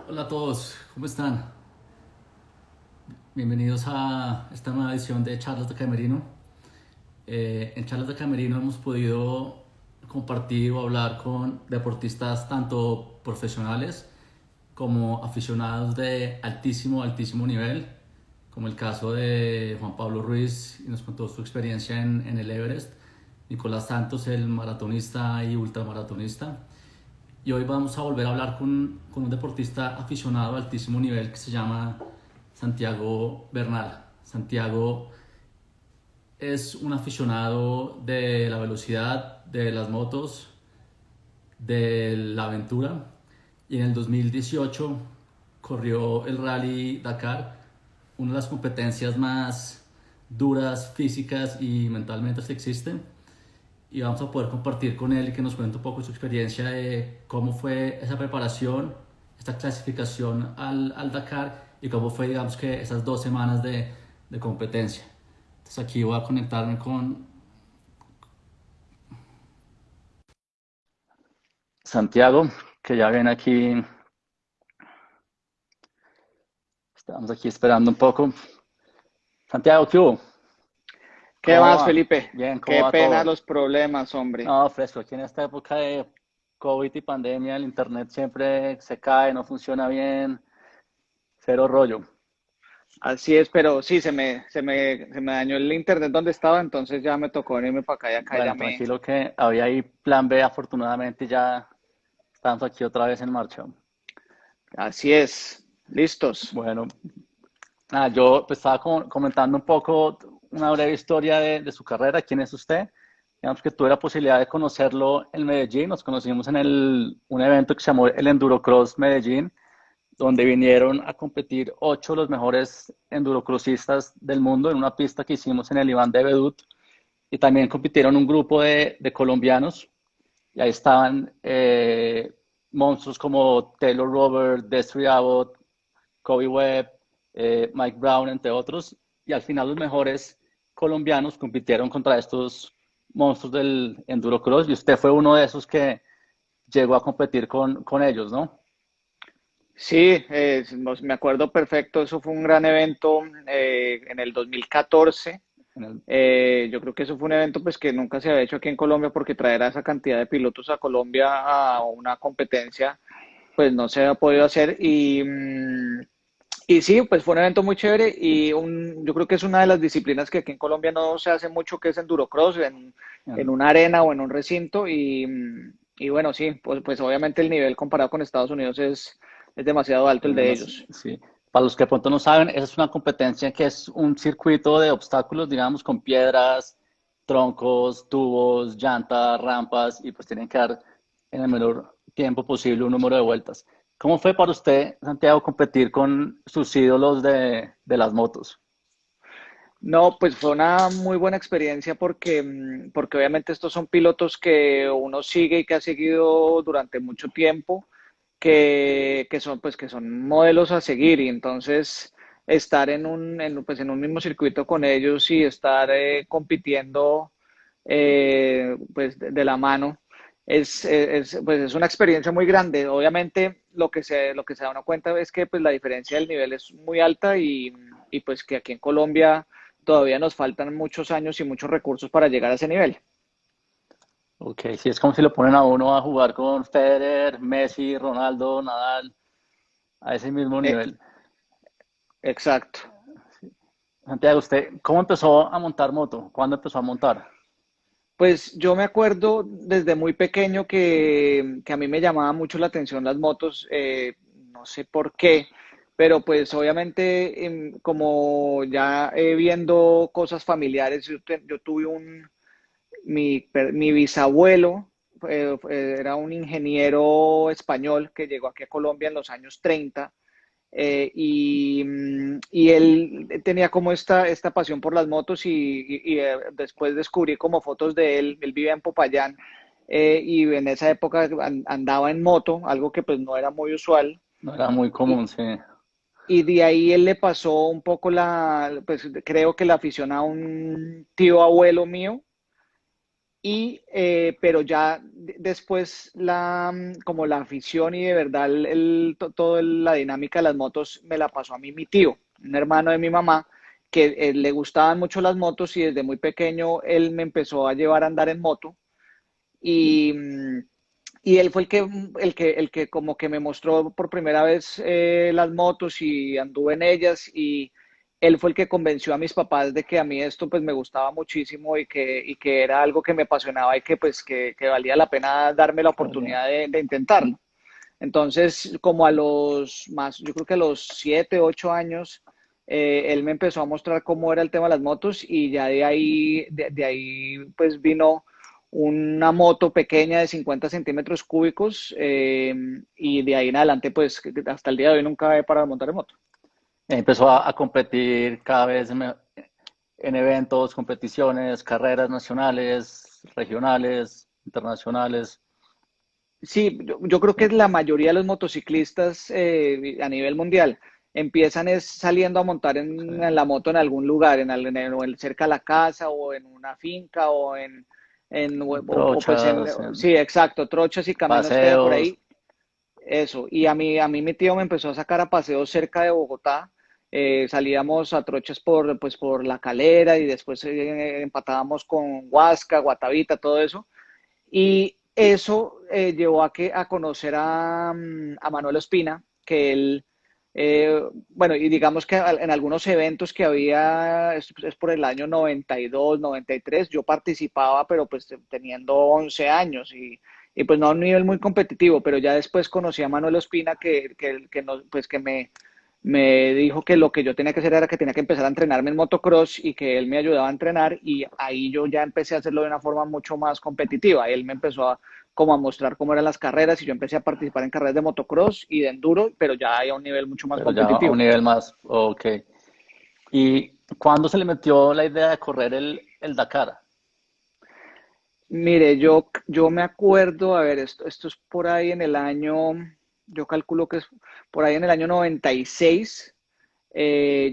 Hola a todos, ¿cómo están? Bienvenidos a esta nueva edición de Charlas de Camerino. En Charlas de Camerino hemos podido compartir o hablar con deportistas tanto profesionales como aficionados de altísimo, altísimo nivel, como el caso de Juan Pablo Ruiz, y nos contó su experiencia en el Everest, Nicolás Santos, el maratonista y ultramaratonista. Y hoy vamos a volver a hablar con un deportista aficionado de altísimo nivel que se llama Santiago Bernal. Santiago es un aficionado de la velocidad, de las motos, de la aventura, y en el 2018 corrió el Rally Dakar, una de las competencias más duras físicas y mentalmente que existen, y vamos a poder compartir con él y que nos cuente un poco su experiencia de cómo fue esa preparación, esta clasificación al Dakar, y cómo fue, digamos, que esas 2 semanas de competencia. Entonces aquí voy a conectarme con Santiago, que ya ven aquí, estamos aquí esperando un poco. Santiago, ¿qué hubo? ¿Qué ¿Cómo más, va? Felipe? Bien, ¿cómo Qué va pena todo? los problemas, hombre. No, fresco, aquí en esta época de COVID y pandemia el internet siempre se cae, no funciona bien, cero rollo. Así es, pero sí, se me dañó el internet donde estaba, entonces ya me tocó venirme para acá y acá ya Bueno, me... tranquilo que había ahí plan B, afortunadamente ya estamos aquí otra vez en marcha. Así es, listos. Bueno, yo pues, estaba comentando un poco una breve historia de su carrera, quién es usted. Digamos que tuve la posibilidad de conocerlo en Medellín, nos conocimos en un evento que se llamó el Endurocross Medellín, donde vinieron a competir 8 de los mejores endurocrossistas del mundo en una pista que hicimos en el Iván de Bedut, y también compitieron un grupo de colombianos. Y ahí estaban monstruos como Taylor Robert, Destry Abbott, Kobe Webb, Mike Brown, entre otros. Y al final los mejores colombianos compitieron contra estos monstruos del Endurocross, y usted fue uno de esos que llegó a competir con ellos, ¿no? Sí, me acuerdo perfecto, eso fue un gran evento en el 2014. En el- Yo creo que eso fue un evento pues que nunca se había hecho aquí en Colombia porque traer a esa cantidad de pilotos a Colombia a una competencia pues no se había podido hacer y sí, pues fue un evento muy chévere y yo creo que es una de las disciplinas que aquí en Colombia no se hace mucho, que es endurocross en en- una arena o en un recinto y bueno, sí, pues obviamente el nivel comparado con Estados Unidos es demasiado alto el de ellos. sí. Para los que de pronto no saben, esa es una competencia que es un circuito de obstáculos, digamos, con piedras, troncos, tubos, llantas, rampas, y pues tienen que dar en el menor tiempo posible un número de vueltas. ¿Cómo fue para usted, Santiago, competir con sus ídolos de las motos? No, pues fue una muy buena experiencia porque obviamente estos son pilotos que uno sigue y que ha seguido durante mucho tiempo, que son modelos a seguir y entonces estar en un mismo circuito con ellos y estar compitiendo pues de la mano pues es una experiencia muy grande. Obviamente lo que se da uno cuenta es que pues la diferencia del nivel es muy alta y pues que aquí en Colombia todavía nos faltan muchos años y muchos recursos para llegar a ese nivel. Ok, sí, es como si lo ponen a uno a jugar con Federer, Messi, Ronaldo, Nadal, a ese mismo Eh, nivel. exacto. Santiago, ¿usted cómo empezó a montar moto? ¿Cuándo empezó a montar? Pues yo me acuerdo desde muy pequeño que a mí me llamaba mucho la atención las motos, no sé por qué, pero pues obviamente como ya viendo cosas familiares, yo tuve mi bisabuelo, era un ingeniero español que llegó aquí a Colombia en los años 30 y él tenía como esta pasión por las motos y después descubrí como fotos de él vivía en Popayán y en esa época andaba en moto, algo que pues no era muy usual No era muy y, común, sí. y de ahí él le pasó un poco pues creo que la afición a un tío abuelo mío pero ya después como la afición y de verdad toda la dinámica de las motos me la pasó a mí mi tío, un hermano de mi mamá, que le gustaban mucho las motos y desde muy pequeño él me empezó a llevar a andar en moto y, y él fue el que como que me mostró por primera vez las motos y anduve en ellas y él fue el que convenció a mis papás de que a mí esto pues me gustaba muchísimo y que era algo que me apasionaba y que pues que valía la pena darme la Oye, oportunidad de intentarlo. Entonces, como a yo creo que a los 7, 8 años, él me empezó a mostrar cómo era el tema de las motos y ya de ahí pues vino una moto pequeña de 50 centímetros cúbicos y de ahí en adelante pues hasta el día de hoy nunca he parado de montar en moto. empezó a competir cada vez en eventos, competiciones, carreras nacionales, regionales, internacionales. Sí, yo creo que la mayoría de los motociclistas a nivel mundial empiezan es saliendo a montar en la moto en algún lugar, cerca de la casa o en una finca pues Trochas, sí, exacto, trochas y caminos que hay por paseos. ahí, eso. Y a mí mi tío me empezó a sacar a paseos cerca de Bogotá. Salíamos a trochas por La Calera y después empatábamos con Huasca, Guatavita, todo eso. Y eso llevó a conocer a Manuel Ospina, que él, bueno, y digamos que en algunos eventos que había, es por el año 92, 93, yo participaba, pero pues teniendo 11 años y pues no a un nivel muy competitivo, pero ya después conocí a Manuel Ospina pues que me dijo que lo que yo tenía que hacer era que tenía que empezar a entrenarme en motocross y que él me ayudaba a entrenar y ahí yo ya empecé a hacerlo de una forma mucho más competitiva. Él me empezó como a mostrar cómo eran las carreras y yo empecé a participar en carreras de motocross y de enduro, pero ya a un nivel mucho más Pero ya a un competitivo. nivel más, ok. ¿Y cuándo se le metió la idea de correr el Dakar? Mire, yo me acuerdo, a ver, esto es por ahí en el año, yo calculo que es por ahí en el año 96.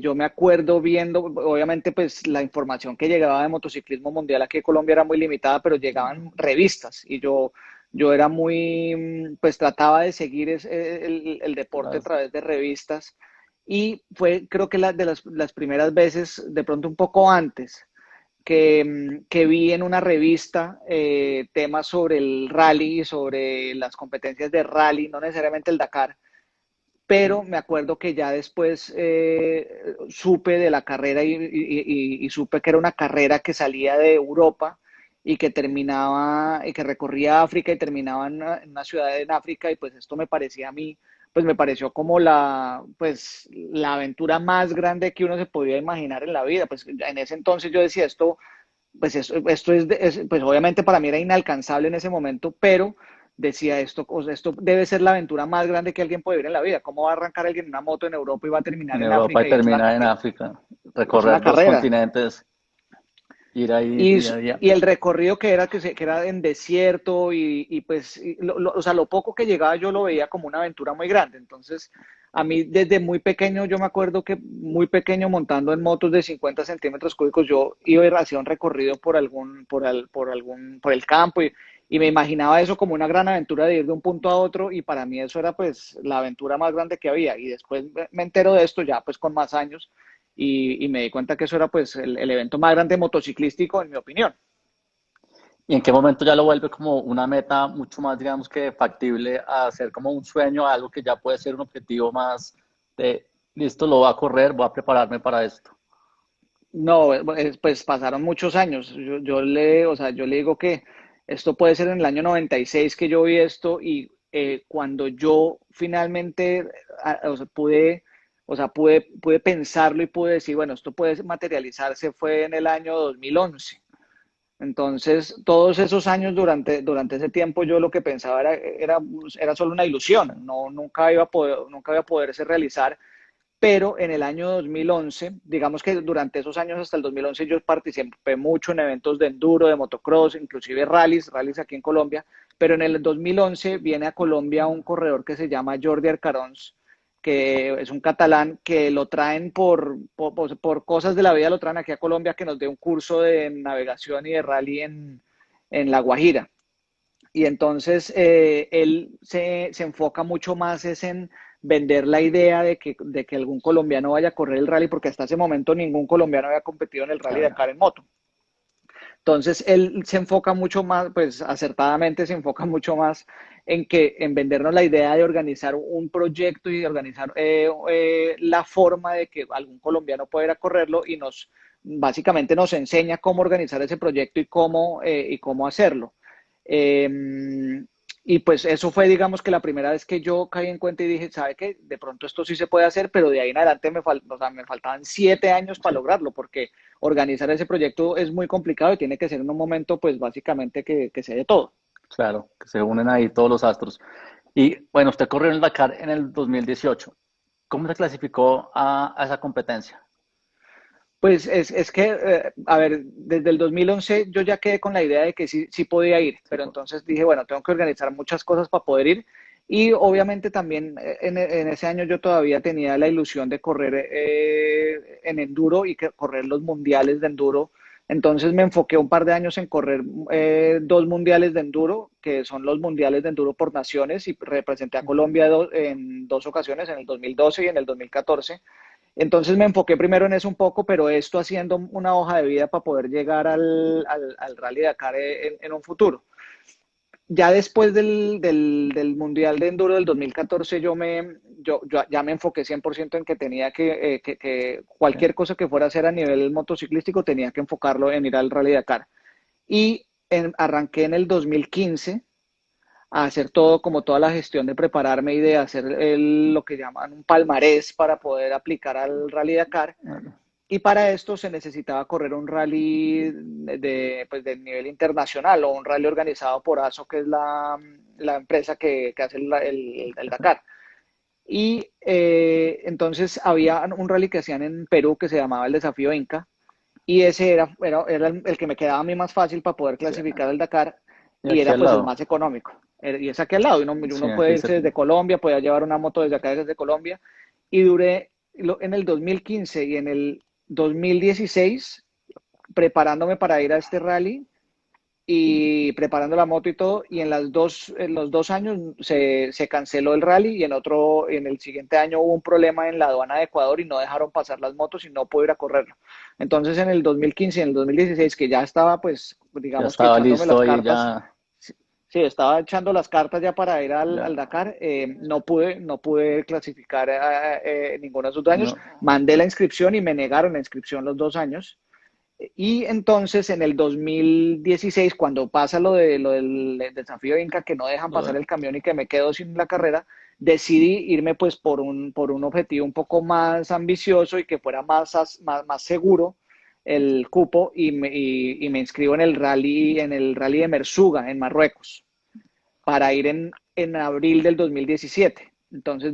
Yo me acuerdo viendo, obviamente, pues la información que llegaba de motociclismo mundial aquí en Colombia era muy limitada, pero llegaban revistas y yo era pues trataba de seguir el deporte a Las- través de revistas y fue creo que las primeras veces, de pronto un poco antes, que vi en una revista temas sobre el rally y sobre las competencias de rally, no necesariamente el Dakar, pero me acuerdo que ya después supe de la carrera y supe que era una carrera que salía de Europa y que terminaba y que recorría África y terminaba en una ciudad en África y pues esto me parecía a mí, pues me pareció como pues la aventura más grande que uno se podía imaginar en la vida. Pues en ese entonces yo decía esto, pues esto pues obviamente para mí era inalcanzable en ese momento, pero decía esto, o sea, esto debe ser la aventura más grande que alguien puede vivir en la vida. ¿Cómo va a arrancar alguien en una moto en Europa y va a terminar en en Europa África? y Y termina en África. es una Recorrer dos carrera. continentes, ir ahí Y, día a día. y el recorrido que era en desierto pues, o sea, lo poco que llegaba yo lo veía como una aventura muy grande. Entonces, a mí desde muy pequeño, yo me acuerdo que muy pequeño montando en motos de 50 centímetros cúbicos, yo iba y hacía un recorrido por el campo y me imaginaba eso como una gran aventura de ir de un punto a otro y para mí eso era pues la aventura más grande que había. Y después me entero de esto ya pues con más años y me di cuenta que eso era pues el evento más grande motociclístico, en mi opinión. ¿Y en qué momento ya lo vuelve como una meta mucho más, digamos que factible a hacer como un sueño, algo que ya puede ser un objetivo más de, listo, lo voy a correr, voy a prepararme para esto? No, pues pasaron muchos años. O sea, yo le digo que esto puede ser en el año 96 que yo vi esto y cuando yo finalmente pude pensarlo y pude decir, bueno, esto puede materializarse fue en el año 2011. Entonces, todos esos años durante ese tiempo yo lo que pensaba era solo una ilusión, no, nunca iba a poderse realizar, pero en el año 2011, digamos que durante esos años hasta el 2011 yo participé mucho en eventos de enduro, de motocross, inclusive rallies aquí en Colombia, pero en el 2011 viene a Colombia un corredor que se llama Jordi Arcarons, que es un catalán que lo traen por cosas de la vida, lo traen aquí a Colombia que nos dé un curso de navegación y de rally en La Guajira. Y entonces él se enfoca mucho más es en vender la idea de que algún colombiano vaya a correr el rally, porque hasta ese momento ningún colombiano había competido en el Rally Claro. Dakar en moto. Entonces, él se enfoca mucho más, pues acertadamente se enfoca mucho más en vendernos la idea de organizar un proyecto y de organizar la forma de que algún colombiano pueda ir a correrlo y básicamente nos enseña cómo organizar ese proyecto y cómo hacerlo. Eh, y pues eso fue, digamos, que la primera vez que yo caí en cuenta y dije, ¿sabe qué? De pronto esto sí se puede hacer, pero de ahí en adelante o sea, me faltaban 7 años para Sí, lograrlo, porque organizar ese proyecto es muy complicado y tiene que ser en un momento, pues básicamente que se dé todo. claro, que se unen ahí todos los astros. Y bueno, usted corrió en el Dakar en el 2018. ¿Cómo se clasificó a esa competencia? Pues es que, a ver, desde el 2011 yo ya quedé con la idea de que sí, sí podía ir, Sí, pero entonces dije, bueno, tengo que organizar muchas cosas para poder ir y obviamente también en ese año yo todavía tenía la ilusión de correr en enduro y que correr los mundiales de enduro. Entonces me enfoqué un par de años en correr dos mundiales de enduro, que son los mundiales de enduro por naciones, y representé a Colombia en dos ocasiones, en el 2012 y en el 2014. Entonces me enfoqué primero en eso un poco, pero esto haciendo una hoja de vida para poder llegar al Rally Dakar en un futuro. Ya después del Mundial de Enduro del 2014, yo ya me enfoqué 100% en que tenía que sí. cualquier cosa que fuera a hacer a nivel motociclístico tenía que enfocarlo en ir al Rally Dakar. Y arranqué en el 2015 a hacer todo, como toda la gestión de prepararme y de hacer lo que llaman un palmarés para poder aplicar al Rally Dakar. Y para esto se necesitaba correr un rally pues, de nivel internacional o un rally organizado por ASO, que es la empresa que hace el Dakar. Y entonces había un rally que hacían en Perú que se llamaba el Desafío Inca, y ese era el que me quedaba a mí más fácil para poder Sí. clasificar al Dakar Y y aquí era al pues el lado. más económico. Y es aquí al lado, Sí, uno puede aquí irse desde cerquita. Colombia, puede llevar una moto desde acá, desde Colombia, y duré en el 2015 y en el 2016 preparándome para ir a este rally y preparando la moto y todo, y en los 2 años se canceló el rally y en el siguiente año hubo un problema en la aduana de Ecuador y no dejaron pasar las motos y no pude ir a correrlo. Entonces en el 2015 y en el 2016, que ya estaba pues Ya digamos que estaba echándome las listo y cartas, ya, sí, sí, estaba echando las cartas ya para ir al ya. Dakar, no pude clasificar ninguno de esos 2 años, No, mandé la inscripción y me negaron la inscripción los 2 años. Y entonces en el 2016, cuando pasa lo del desafío Inca, que no dejan pasar lo- el camión y que me quedo sin la carrera, decidí irme pues por un objetivo un poco más ambicioso y que fuera más seguro el cupo y me inscribo en el rally de Mersuga, en Marruecos, para ir en abril del 2017. Entonces,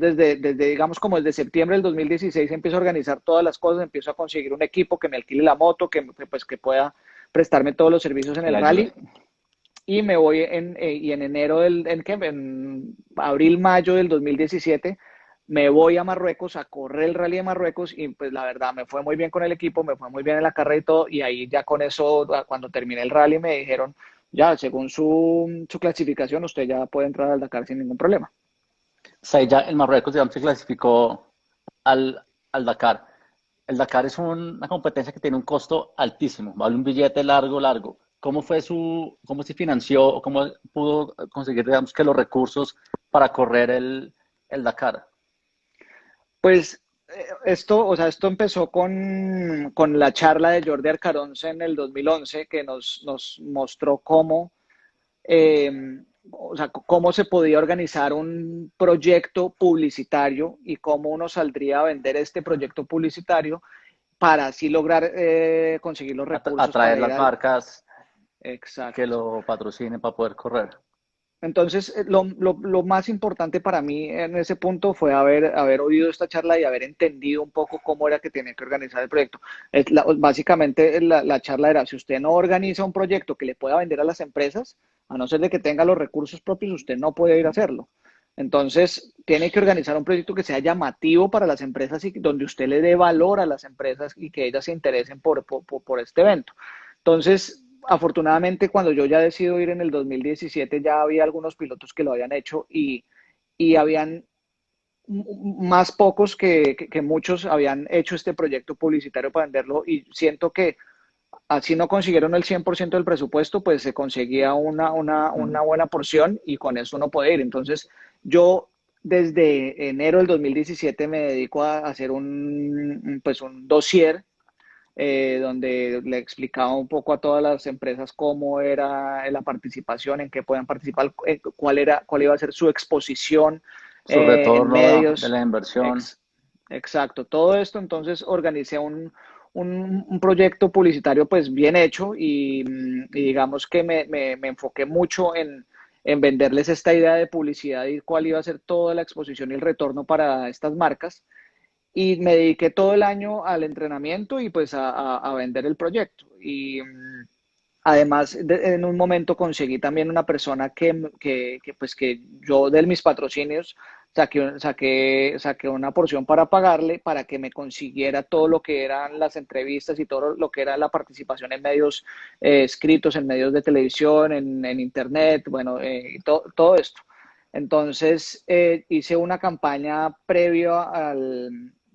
digamos, como desde septiembre del 2016 empiezo a organizar todas las cosas, empiezo a conseguir un equipo que me alquile la moto, pues, que pueda prestarme todos los servicios en que el le ayude. rally. Y me voy y en enero en abril, mayo del 2017, me voy a Marruecos a correr el rally de Marruecos y pues la verdad me fue muy bien con el equipo, me fue muy bien en la carrera y todo, y ahí ya con eso, cuando terminé el rally me dijeron, ya, según su clasificación, usted ya puede entrar al Dakar sin ningún problema. O sea, ya el Marruecos, digamos, se clasificó al Dakar. El Dakar es una competencia que tiene un costo altísimo, vale un billete largo, largo. ¿Cómo fue cómo se financió o cómo pudo conseguir, digamos, que los recursos para correr el Dakar? Pues o sea, esto empezó con la charla de Jordi Arcaronce en el 2011, que nos mostró eh, o sea, cómo se podía organizar un proyecto publicitario y cómo uno saldría a vender este proyecto publicitario para así lograr conseguir los recursos Atraer para ir las al... marcas que Exacto. lo patrocinen para poder correr. Entonces, lo más importante para mí en ese punto fue haber oído esta charla y haber entendido un poco cómo era que tenía que organizar el proyecto. Básicamente, la charla era, si usted no organiza un proyecto que le pueda vender a las empresas, a no ser de que tenga los recursos propios, usted no puede ir a hacerlo. Entonces, tiene que organizar un proyecto que sea llamativo para las empresas y donde usted le dé valor a las empresas y que ellas se interesen por este evento. Entonces, afortunadamente cuando yo ya decido ir en el 2017 ya había algunos pilotos que lo habían hecho y habían más pocos que muchos habían hecho este proyecto publicitario para venderlo y siento que así no consiguieron el 100% del presupuesto, pues se conseguía una buena porción y con eso uno puede ir. Entonces, yo desde enero del 2017 me dedico a hacer pues un dossier donde le explicaba un poco a todas las empresas cómo era la participación, en qué podían participar, cuál iba a ser su exposición Su en retorno de medios. la inversión. Ex- exacto, todo esto. Entonces organicé un proyecto publicitario pues bien hecho y digamos que me enfoqué mucho en venderles esta idea de publicidad y cuál iba a ser toda la exposición y el retorno para estas marcas y me dediqué todo el año al entrenamiento y pues a vender el proyecto. Y además, en un momento conseguí también una persona pues que yo de mis patrocinios saqué una porción para pagarle para que me consiguiera todo lo que eran las entrevistas y todo lo que era la participación en medios escritos, en medios de televisión, en internet, bueno, todo esto. Entonces, hice una campaña previo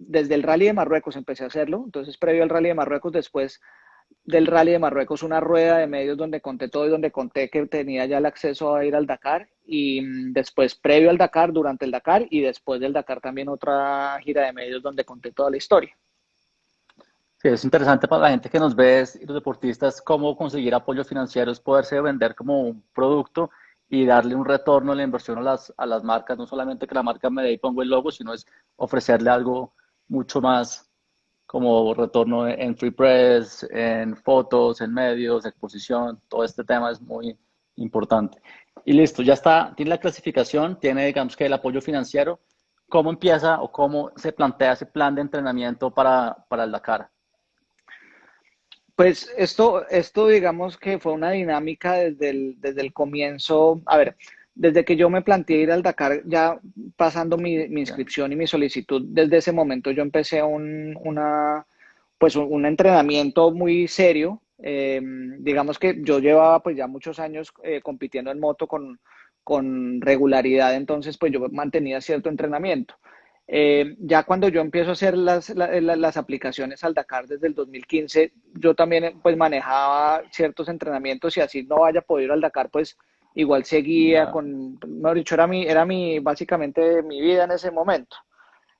desde el Rally de Marruecos empecé a hacerlo, entonces previo al Rally de Marruecos, después del Rally de Marruecos, una rueda de medios donde conté todo y donde conté que tenía ya el acceso a ir al Dakar y después previo al Dakar, durante el Dakar y después del Dakar también otra gira de medios donde conté toda la historia. Sí, es interesante para la gente que nos ve y los deportistas cómo conseguir apoyos financieros, poderse vender como un producto y darle un retorno a la inversión a las marcas, no solamente que la marca me dé y pongo el logo, sino es ofrecerle algo mucho más como retorno en free press, en fotos, en medios, exposición, todo este tema es muy importante. Y listo, ya está, tiene la clasificación, tiene digamos que el apoyo financiero. ¿Cómo empieza o cómo se plantea ese plan de entrenamiento para el Dakar? Pues esto digamos que fue una dinámica desde el comienzo. A ver, desde que yo me planteé ir al Dakar, ya pasando mi Ya. inscripción y mi solicitud, desde ese momento yo empecé pues un entrenamiento muy serio. Digamos que yo llevaba pues ya muchos años compitiendo en moto con regularidad, entonces pues yo mantenía cierto entrenamiento. Ya cuando yo empiezo a hacer las aplicaciones al Dakar desde el 2015, yo también pues manejaba ciertos entrenamientos y así no haya podido ir al Dakar, pues igual seguía Ya. con, mejor dicho, básicamente mi vida en ese momento.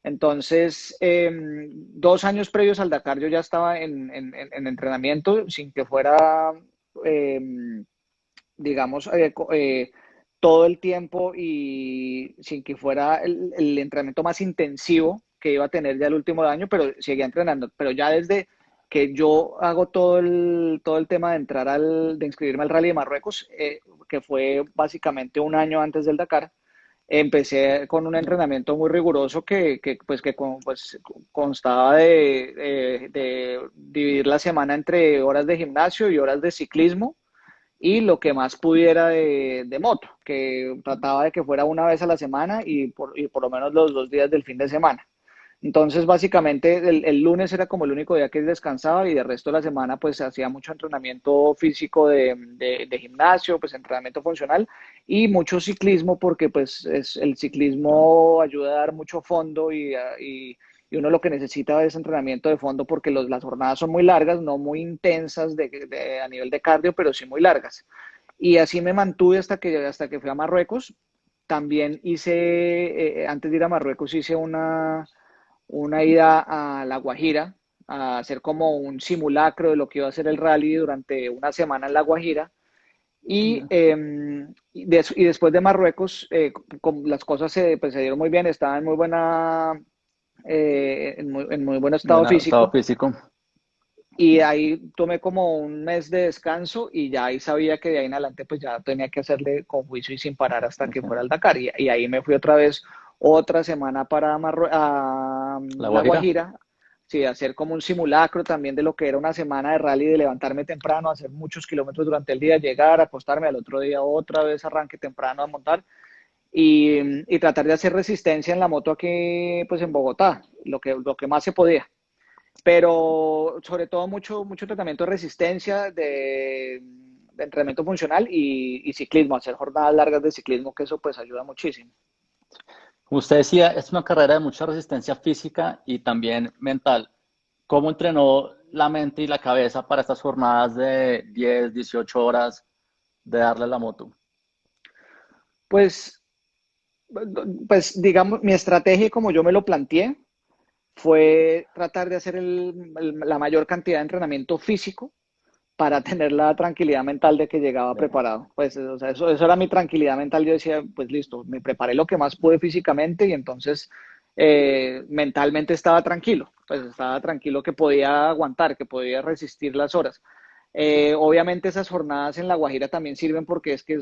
Entonces, 2 años previos al Dakar yo ya estaba en entrenamiento sin que fuera, eh, digamos, todo el tiempo y sin que fuera el entrenamiento más intensivo que iba a tener ya el último año, pero seguía entrenando. Pero ya desde que yo hago todo el tema de de inscribirme al Rally de Marruecos, que fue básicamente un año antes del Dakar, empecé con un Ya. entrenamiento muy riguroso pues, constaba de dividir la semana entre horas de gimnasio y horas de ciclismo y lo que más pudiera de moto, que trataba de que fuera una vez a la semana y por lo menos los 2 días del fin de semana. Entonces, básicamente, el lunes era como el único día que descansaba y de resto de la semana, pues hacía mucho entrenamiento físico de gimnasio, pues entrenamiento funcional y mucho ciclismo, porque pues el Ya. ciclismo ayuda a dar mucho fondo y uno lo que necesita es entrenamiento de fondo porque las jornadas son muy largas, no muy intensas a nivel de cardio, pero sí muy largas. Y así me mantuve hasta que fui a Marruecos. También antes de ir a Marruecos, hice una ida a La Guajira a hacer como un simulacro de lo que iba a ser el rally durante una semana en La Guajira. Y, Ya. y después de Marruecos, las cosas pues, se dieron muy bien, estaba en muy buen estado Buen estado físico. físico. Y ahí tomé como un mes de descanso y ya ahí sabía que de ahí en adelante pues ya tenía que hacerle con juicio y sin parar hasta que fuera Ok. al Dakar. Y ahí me fui otra vez otra semana para La La Guajira. Guajira, sí, hacer como un simulacro también de lo que era una semana de rally, de levantarme temprano, hacer muchos kilómetros durante el día, llegar, acostarme al otro día otra vez arranque temprano a montar y tratar de hacer resistencia en la moto aquí pues en Bogotá, lo que más se podía. pero sobre todo mucho tratamiento de resistencia, de entrenamiento funcional y ciclismo, hacer jornadas largas de ciclismo, que eso pues ayuda muchísimo. Como usted decía, es una carrera de mucha resistencia física y también mental. ¿Cómo entrenó la mente y la cabeza para estas jornadas de 10, 18 horas de darle a la moto? Pues, pues digamos, mi estrategia como yo me lo planteé fue tratar de hacer la mayor cantidad de entrenamiento físico para tener la tranquilidad mental de que llegaba preparado. Pues, o sea, eso era mi tranquilidad mental. Yo decía, pues listo, me preparé lo que más pude físicamente y entonces mentalmente estaba tranquilo. Pues estaba tranquilo que podía aguantar, que podía resistir las horas. Obviamente esas jornadas en La Guajira también sirven porque es que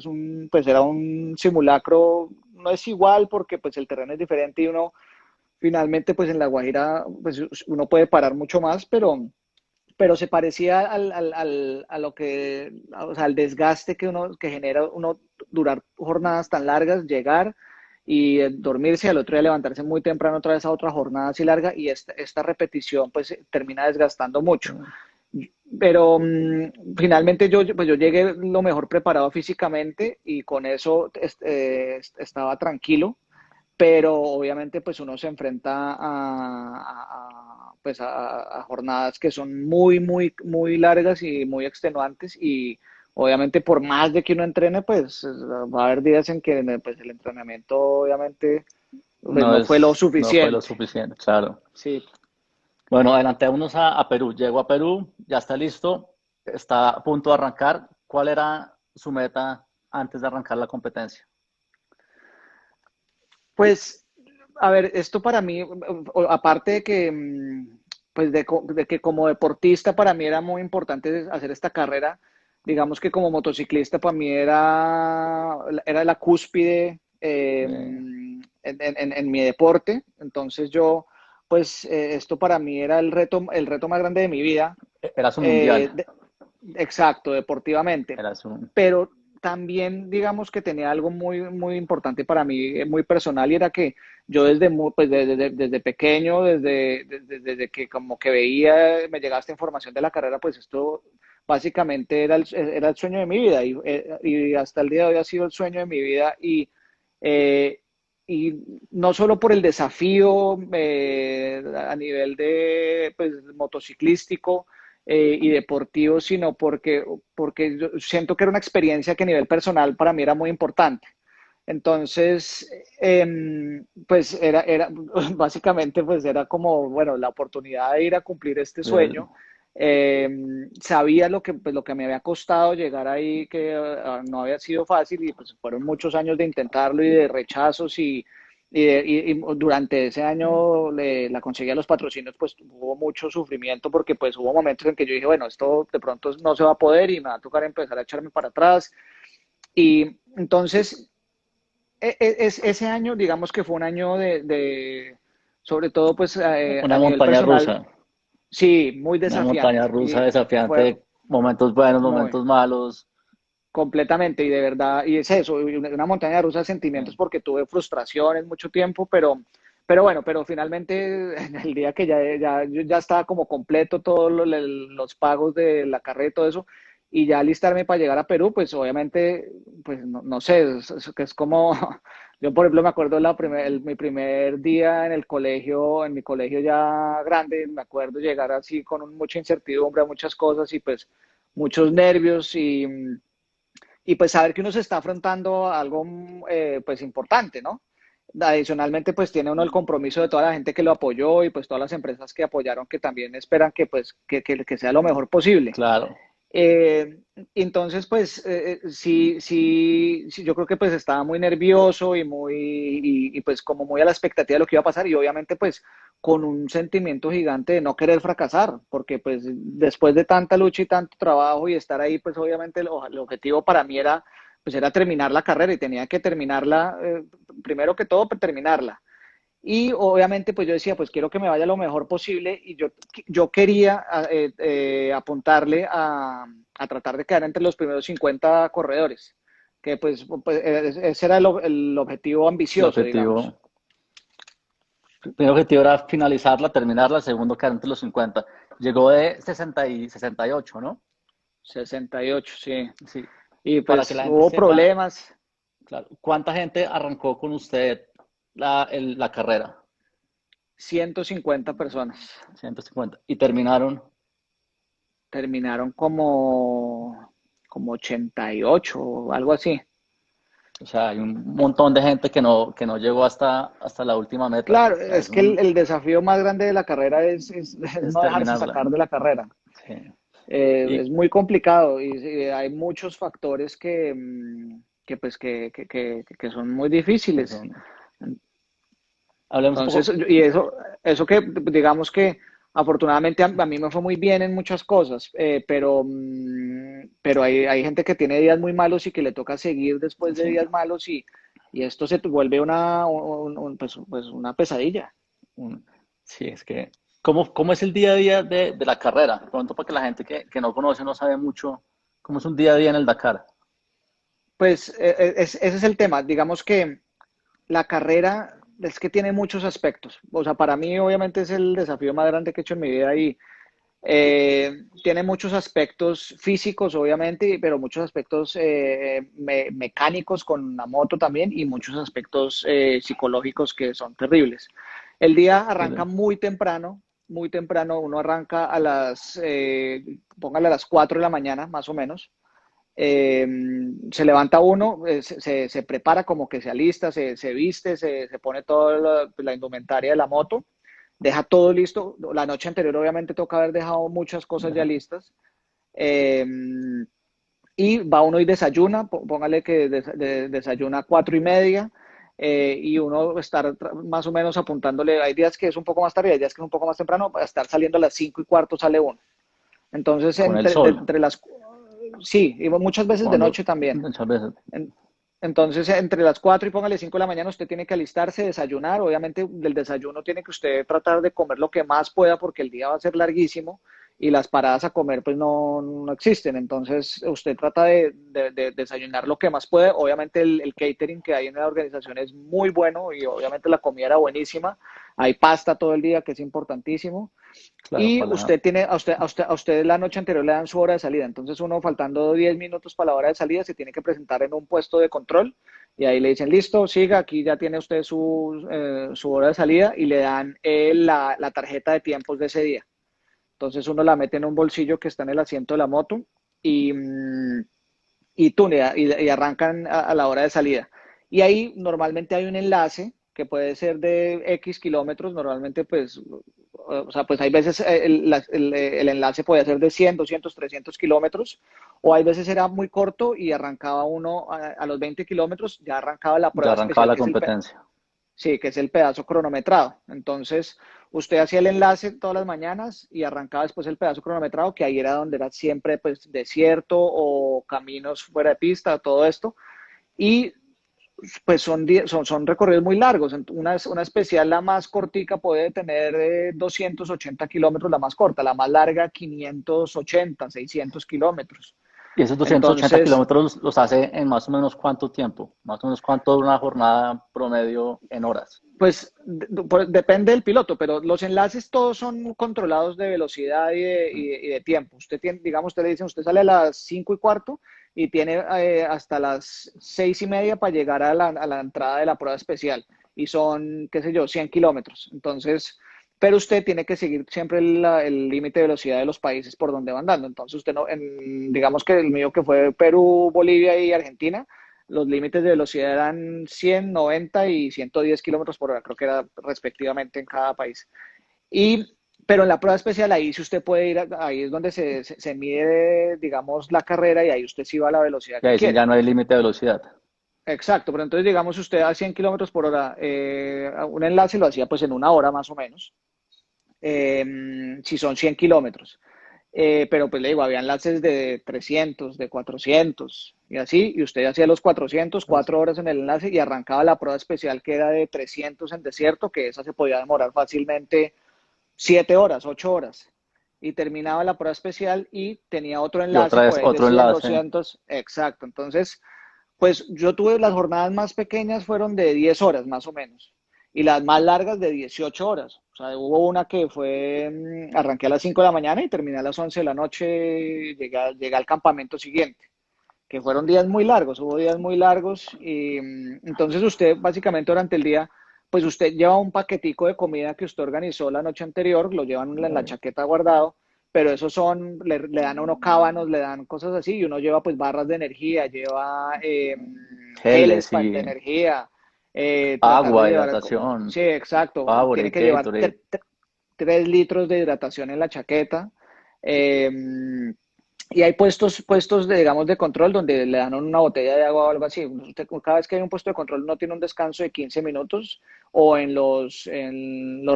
pues era un simulacro, no es igual porque pues el terreno es diferente y uno finalmente pues en La Guajira pues uno puede parar mucho más, pero se parecía a lo que, o sea, al desgaste que genera uno durar jornadas tan largas, llegar y dormirse y al otro día levantarse muy temprano otra vez a otra jornada así larga y esta repetición pues termina desgastando mucho. Pero finalmente pues yo llegué lo mejor preparado físicamente y con eso estaba tranquilo, pero obviamente pues uno se enfrenta pues a jornadas que son muy largas y muy extenuantes y obviamente por más de que uno entrene, pues va a haber días en que pues, el entrenamiento obviamente pues no fue lo No fue lo suficiente. suficiente, claro. Sí, Bueno, adelantémonos a Perú. Llegó a Perú, ya está listo, está a punto de arrancar. ¿Cuál era su meta antes de arrancar la competencia? pues a ver, esto para mí, aparte de que pues de que como deportista para mí era muy importante hacer esta carrera. Digamos que como motociclista para mí era la cúspide Eh, en mi deporte. Entonces yo, pues esto para mí era el reto más grande de mi vida. Era su eh, mundial. de- exacto, deportivamente. Era su... Pero también digamos que tenía algo muy importante para mí, muy personal, y era que yo pues desde pequeño, desde que como que veía, me llegaba esta información de la carrera, pues esto básicamente era el sueño de mi vida y hasta el día de hoy ha sido el sueño de mi vida eh, y no solo por el desafío a nivel de pues, motociclístico y deportivo, sino porque yo siento que era una experiencia que a nivel personal para mí era muy importante. Entonces, pues básicamente pues era como, bueno, la oportunidad de ir a cumplir este eh, sueño. Sabía pues, lo que me había costado llegar ahí, que no había sido fácil y pues fueron muchos años de intentarlo y de rechazos y durante ese año la conseguí a los patrocinios, pues hubo mucho sufrimiento porque pues hubo momentos en que yo dije, bueno, esto de pronto no se va a poder y me va a tocar empezar a echarme para atrás. Y entonces ese año, digamos que fue un año sobre todo pues a una nivel montaña personal, rusa. sí, muy Una montaña desafiante rusa y fue desafiante, momentos buenos, muy momentos malos. completamente y de verdad, y es eso, y una montaña rusa de sentimientos Eh, porque tuve frustraciones mucho tiempo, pero bueno, pero finalmente en el día que yo ya estaba como completo todos los pagos de la carrera y todo eso, y ya alistarme para llegar a Perú, pues obviamente, pues no sé, que es como, yo por ejemplo me acuerdo mi primer día en el colegio, en mi colegio ya grande, me acuerdo llegar así con mucha incertidumbre a muchas cosas y pues muchos nervios y pues saber que uno se está afrontando a algo pues importante, ¿no? Adicionalmente, pues tiene uno el compromiso de toda la gente que lo apoyó y pues todas las empresas que apoyaron que también esperan que pues que sea lo mejor posible. claro. Eh, entonces, pues sí, yo creo que pues estaba muy nervioso y pues como muy a la expectativa de lo que iba a pasar y obviamente pues con un sentimiento gigante de no querer fracasar, porque pues después de tanta lucha y tanto trabajo y estar ahí, pues obviamente el objetivo para mí era pues era terminar la carrera y tenía que terminarla, primero que todo, pues, terminarla. Y obviamente, pues yo decía, pues quiero que me vaya lo mejor posible y yo quería apuntarle a tratar de quedar entre los primeros 50 corredores, que pues ese era el objetivo El ambicioso, digamos. objetivo. El primer objetivo era finalizarla, terminarla, el segundo quedar entre los 50. Llegó de 60 y 68, ¿no? 68, sí. Sí. Y Para que pues la gente hubo sepa, problemas, claro, ¿cuánta gente arrancó con usted la carrera? 150 personas. 150. Y terminaron, Terminaron como 88 o algo así. o sea, hay un montón de gente que no llegó hasta la última meta. Claro, O sea, es que el desafío más grande de la carrera es es no dejarse terminarla. sacar de la carrera. Sí. Y Es muy complicado y hay muchos factores pues, que son muy que difíciles. son, hablemos un Entonces, poco, y eso que digamos que afortunadamente a mí me fue muy bien en muchas cosas, pero hay gente que tiene días muy malos y que le toca seguir después de sí, días malos y esto se vuelve pues una pesadilla. un- sí, es que, ¿cómo es el día a día de la carrera? De pronto, para que la gente que no conoce, no sabe mucho, ¿cómo es un día a día en el Dakar? Pues ese es el tema. Digamos que la carrera es que tiene muchos aspectos. O sea, para mí obviamente es el desafío más grande que he hecho en mi vida y tiene muchos aspectos físicos, obviamente, pero muchos aspectos mecánicos con la moto también y muchos aspectos psicológicos que son terribles. El día arranca muy temprano, uno arranca póngale a las 4 de la mañana, más o menos. Eh, Se levanta uno, se prepara como que se alista, se viste, se pone toda la indumentaria de la moto, deja todo listo. La noche anterior obviamente toca haber dejado muchas cosas ya listas. Eh, y va uno y desayuna, póngale que desayuna a 4:30. Y uno estar más o menos apuntándole, hay días que es un poco más tarde, hay días que es un poco más temprano, para estar saliendo a las 5:15 sale uno. Entonces, Con el sol, sí, y muchas veces de cuando noche también. muchas veces, En- Entonces, entre las 4 y póngale 5 de la mañana, usted tiene que alistarse, desayunar. Obviamente, del desayuno tiene que usted tratar de comer lo que más pueda porque el día va a ser larguísimo y las paradas a comer pues no existen. Entonces, usted trata de desayunar lo que más puede. Obviamente, el catering que hay en la organización es muy bueno y obviamente la comida era buenísima. Hay pasta todo el día, que es importantísimo. claro, Y para a usted la noche anterior le dan su hora de salida. Entonces uno faltando 10 minutos para la hora de salida se tiene que presentar en un puesto de control y ahí le dicen, listo, siga, aquí ya tiene usted su hora de salida y le dan la tarjeta de tiempos de ese día. Entonces uno la mete en un bolsillo que está en el asiento de la moto y, mm, y tunea y arrancan a la hora de salida. Y ahí normalmente hay un enlace que puede ser de X kilómetros, normalmente pues, o sea, pues hay veces el enlace puede ser de 100, 200, 300 kilómetros, o hay veces era muy corto y arrancaba uno a los 20 kilómetros, ya arrancaba la ya prueba arrancaba especial, la competencia. sí, que es el pedazo cronometrado. Entonces, usted hacía el enlace todas las mañanas y arrancaba después el pedazo cronometrado, que ahí era donde era siempre pues desierto o caminos fuera de pista, todo esto. Y pues son recorridos muy largos. Una especial, la más cortica, puede tener 280 kilómetros, la más corta, la más larga 580, 600 kilómetros. Y esos 280 Entonces, kilómetros los hace en más o menos cuánto tiempo, más o menos cuánto dura una jornada promedio en horas. pues depende del piloto, pero los enlaces todos son controlados de velocidad y de tiempo. Usted tiene, digamos, usted le dicen, usted sale a las 5:15 y tiene hasta las 6:30 para llegar a la entrada de la prueba especial. Y son, qué sé yo, 100 kilómetros. Entonces, pero usted tiene que seguir siempre el límite de velocidad de los países por donde va andando. Entonces, usted no, digamos que el mío que fue Perú, Bolivia y Argentina, los límites de velocidad eran 100, 90 y 110 kilómetros por hora, creo que era respectivamente en cada país. Y, pero en la prueba especial, ahí sí usted puede ir, ahí es donde se mide, digamos, la carrera y ahí usted sí va a la velocidad Y que ahí sí ya quiere. no hay límite de velocidad. Exacto, pero entonces, digamos, usted a 100 kilómetros por hora, un enlace lo hacía pues en una hora más o menos, si son 100 kilómetros. Pero pues le digo, había enlaces de 300, de 400 y así, y usted hacía los 400, Entonces, 4 horas en el enlace y arrancaba la prueba especial que era de 300 en desierto, que esa se podía demorar fácilmente 7 horas, 8 horas. Y terminaba la prueba especial y tenía otro y enlace otra por vez ahí de otro 100, enlace. 200, exacto. Entonces, pues yo tuve las jornadas más pequeñas fueron de 10 horas más o menos. y las más largas de 18 horas. O sea, hubo una que fue, arranqué a las 5 de la mañana y terminé a las 11 de la noche, llegué al campamento siguiente, que fueron días muy largos, hubo días muy largos y entonces usted básicamente durante el día, pues usted lleva un paquetico de comida que usted organizó la noche anterior, lo llevan en la chaqueta guardado, pero esos son, le dan a uno cábanos, le dan cosas así y uno lleva pues barras de energía, lleva geles Geles de y energía, tratar de agua, llevar, hidratación, sí, exacto, tiene Powerade, que llevar Gatorade. 3 litros de hidratación en la chaqueta. Eh, y hay puestos de, digamos, de control donde le dan una botella de agua o algo así. Cada vez que hay un puesto de control no tiene un descanso de 15 minutos o en los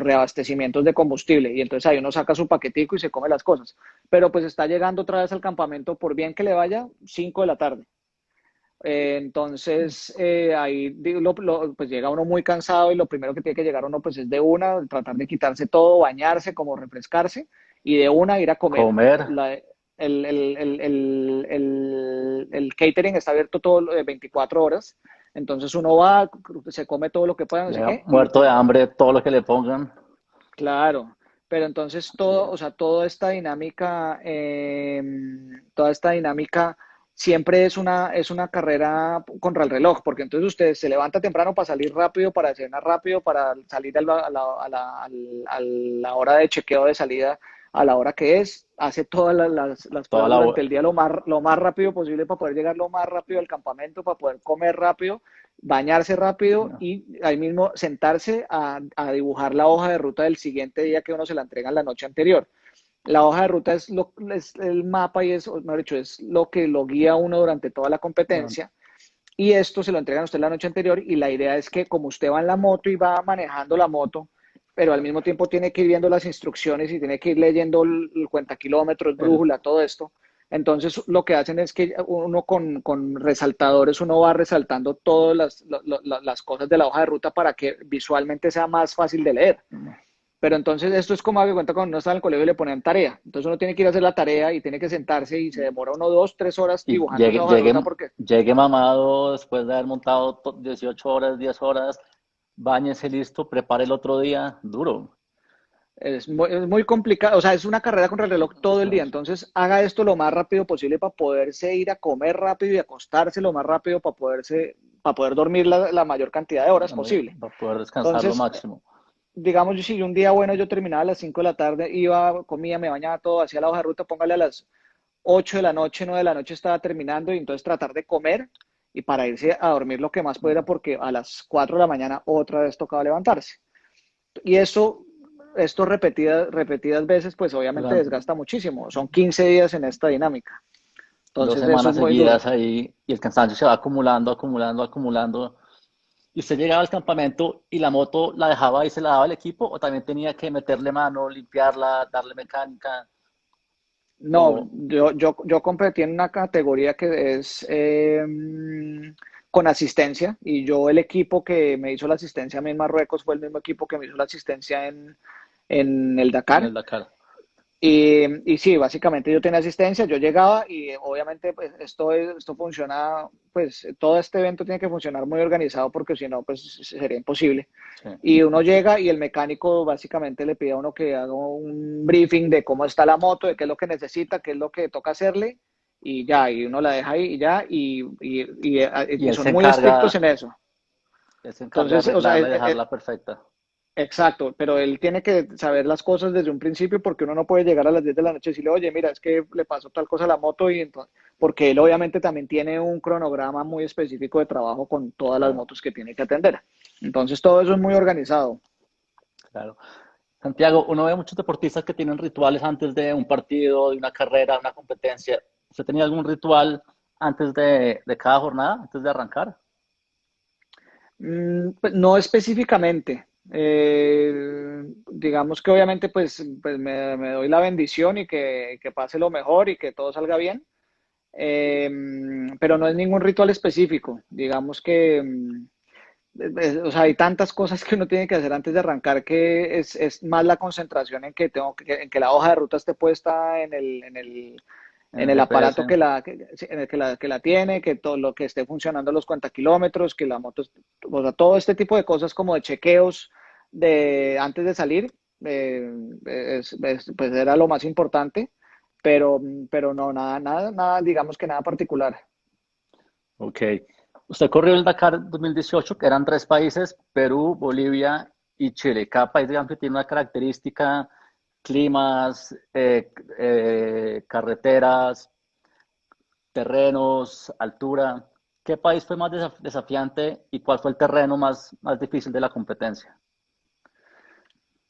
reabastecimientos de combustible. Y entonces ahí uno saca su paquetico y se come las cosas. Pero pues está llegando otra vez al campamento, por bien que le vaya, 5 de la tarde. Entonces, ahí pues llega uno muy cansado y lo primero que tiene que llegar uno pues es de una, tratar de quitarse todo, bañarse, como refrescarse y de una ir a comer. Comer. El catering está abierto todo 24 horas, entonces uno va, se come todo lo que pueda, no sé Llega qué, y muerto pues de hambre, todo lo que le pongan. claro, pero entonces todo, Llega. o sea, toda esta dinámica siempre es una carrera contra el reloj, porque entonces usted se levanta temprano para salir rápido, para cenar rápido, para salir a la hora de chequeo de salida, a la hora que es, hace todas las Toda pruebas la, durante el día lo más rápido posible para poder llegar lo más rápido al campamento, para poder comer rápido, bañarse rápido no, y ahí mismo sentarse a dibujar la hoja de ruta del siguiente día que uno se la entrega la noche anterior. La hoja de ruta es el mapa y es, mejor dicho, es lo que lo guía a uno durante toda la no, competencia. Y esto se lo entregan a usted la noche anterior y la idea es que como usted va en la moto y va manejando la moto, pero al mismo tiempo tiene que ir viendo las instrucciones y tiene que ir leyendo el cuenta kilómetros, el- brújula, todo esto. Entonces lo que hacen es que uno con resaltadores, uno va resaltando todas las cosas de la hoja de ruta para que visualmente sea más fácil de leer. no. Pero entonces esto es como haga de cuenta cuando uno está en el colegio y le ponen tarea. Entonces uno tiene que ir a hacer la tarea y tiene que sentarse y se demora uno 2, 3 horas Y dibujando esa hoja de ruta porque llegue mamado después de haber montado 18 horas, 10 horas, báñese listo, prepare el otro día, duro. es muy complicado. O sea, es una carrera contra el reloj todo el día. Claro, Entonces haga esto lo más rápido posible para poderse ir a comer rápido y acostarse lo más rápido para poder dormir la mayor cantidad de horas posible. para poder descansar lo Entonces, máximo. digamos, si un día bueno yo terminaba a las 5 de la tarde, iba, comía, me bañaba todo, hacía la hoja de ruta, póngale a las 8 de la noche, 9 de la noche estaba terminando y entonces tratar de comer y para irse a dormir lo que más pudiera porque a las 4 de la mañana otra vez tocaba levantarse. Y esto repetidas veces, pues obviamente Durante desgasta muchísimo. Son 15 días en esta dinámica. dos Entonces eso es semanas muy duro. seguidas ahí y el cansancio se va acumulando, acumulando, acumulando. ¿Y usted llegaba al campamento y la moto la dejaba y se la daba el equipo o también tenía que meterle mano, limpiarla, darle mecánica? No, Como, yo competí en una categoría que es con asistencia y yo el equipo que me hizo la asistencia a mí en Marruecos fue el mismo equipo que me hizo la asistencia en el en Dakar. el Dakar. Y sí, básicamente yo tenía asistencia, yo llegaba y obviamente pues esto funciona, pues todo este evento tiene que funcionar muy organizado porque si no, pues sería imposible. Sí. Y uno llega y el mecánico básicamente le pide a uno que haga un briefing de cómo está la moto, de qué es lo que necesita, qué es lo que toca hacerle y ya, y uno la deja ahí y ya, Y y son muy estrictos en eso. él se encarga de Entonces, o sea, arreglarla y dejarla perfecta. exacto, pero él tiene que saber las cosas desde un principio porque uno no puede llegar a las 10 de la noche y decirle, oye, mira, es que le pasó tal cosa a la moto y entonces, porque él obviamente también tiene un cronograma muy específico de trabajo con todas las Claro, motos que tiene que atender. Entonces todo eso es muy organizado. claro. Santiago, uno ve muchos deportistas que tienen rituales antes de un partido, de una carrera, de una competencia. ¿Usted tenía algún ritual antes de cada jornada, antes de arrancar? Pues, no específicamente. Digamos que obviamente pues me doy la bendición y que pase lo mejor y que todo salga bien. Eh, pero no es ningún ritual específico. Digamos que o sea, hay tantas cosas que uno tiene que hacer antes de arrancar que es más la concentración en que la hoja de ruta esté puesta en en el el GPS. aparato en el que la tiene, que todo lo que esté funcionando los cuentakilómetros, que la moto, o sea, todo este tipo de cosas como de chequeos de antes de salir, eh, pues era lo más importante, pero, pero no, nada, digamos que nada particular. Ok. Usted corrió el Dakar 2018, que eran 3 países, Perú, Bolivia y Chile. Cada país, digamos, que tiene una característica, climas, carreteras, terrenos, altura. ¿Qué país fue más desafiante y cuál fue el terreno más difícil de la competencia?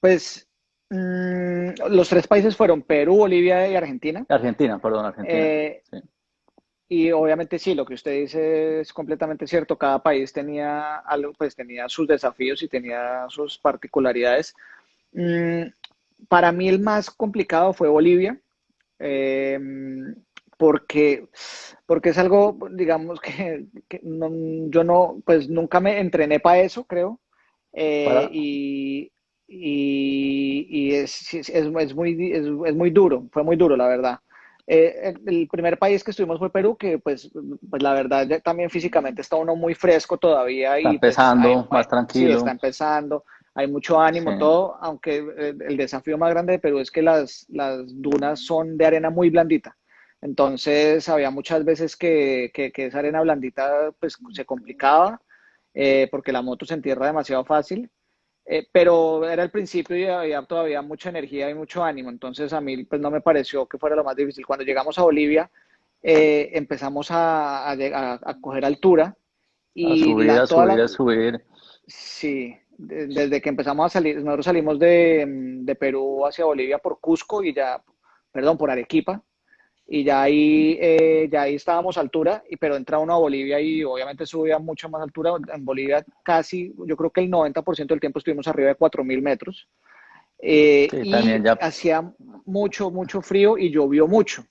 Pues los tres países fueron Perú, Bolivia y Argentina. Argentina, perdón, Argentina. Eh, Sí. y obviamente sí, lo que usted dice es completamente cierto. Cada país tenía algo, pues tenía sus desafíos y tenía sus particularidades. Mm, para mí el más complicado fue Bolivia, eh, porque, porque es algo, digamos, yo no, pues nunca me entrené para eso, creo. Eh, Para, y, y es, sí, es muy duro, fue muy duro, la verdad. El primer país que estuvimos fue Perú, que pues la verdad también físicamente está uno muy fresco todavía está y pues empezando, más sí, está tranquilo. empezando, hay mucho Sí. ánimo, todo, aunque el desafío más grande de Perú es que las dunas son de arena muy blandita. Entonces había muchas veces que esa arena blandita pues se complicaba porque la moto se entierra demasiado fácil. Pero era el principio y había todavía mucha energía y mucho ánimo, entonces a mí pues no me pareció que fuera lo más difícil. Cuando llegamos a Bolivia, empezamos a coger altura A y subir, a toda subir, la, a subir. sí, desde que empezamos a salir, nosotros salimos de Perú hacia Bolivia por Cusco y ya, perdón, por Arequipa, y ya ahí estábamos a altura, pero entra uno a Bolivia y obviamente subía mucho más altura. En Bolivia casi, yo creo que el 90% del tiempo estuvimos arriba de 4.000 metros Sí, y también ya hacía mucho frío y llovió mucho.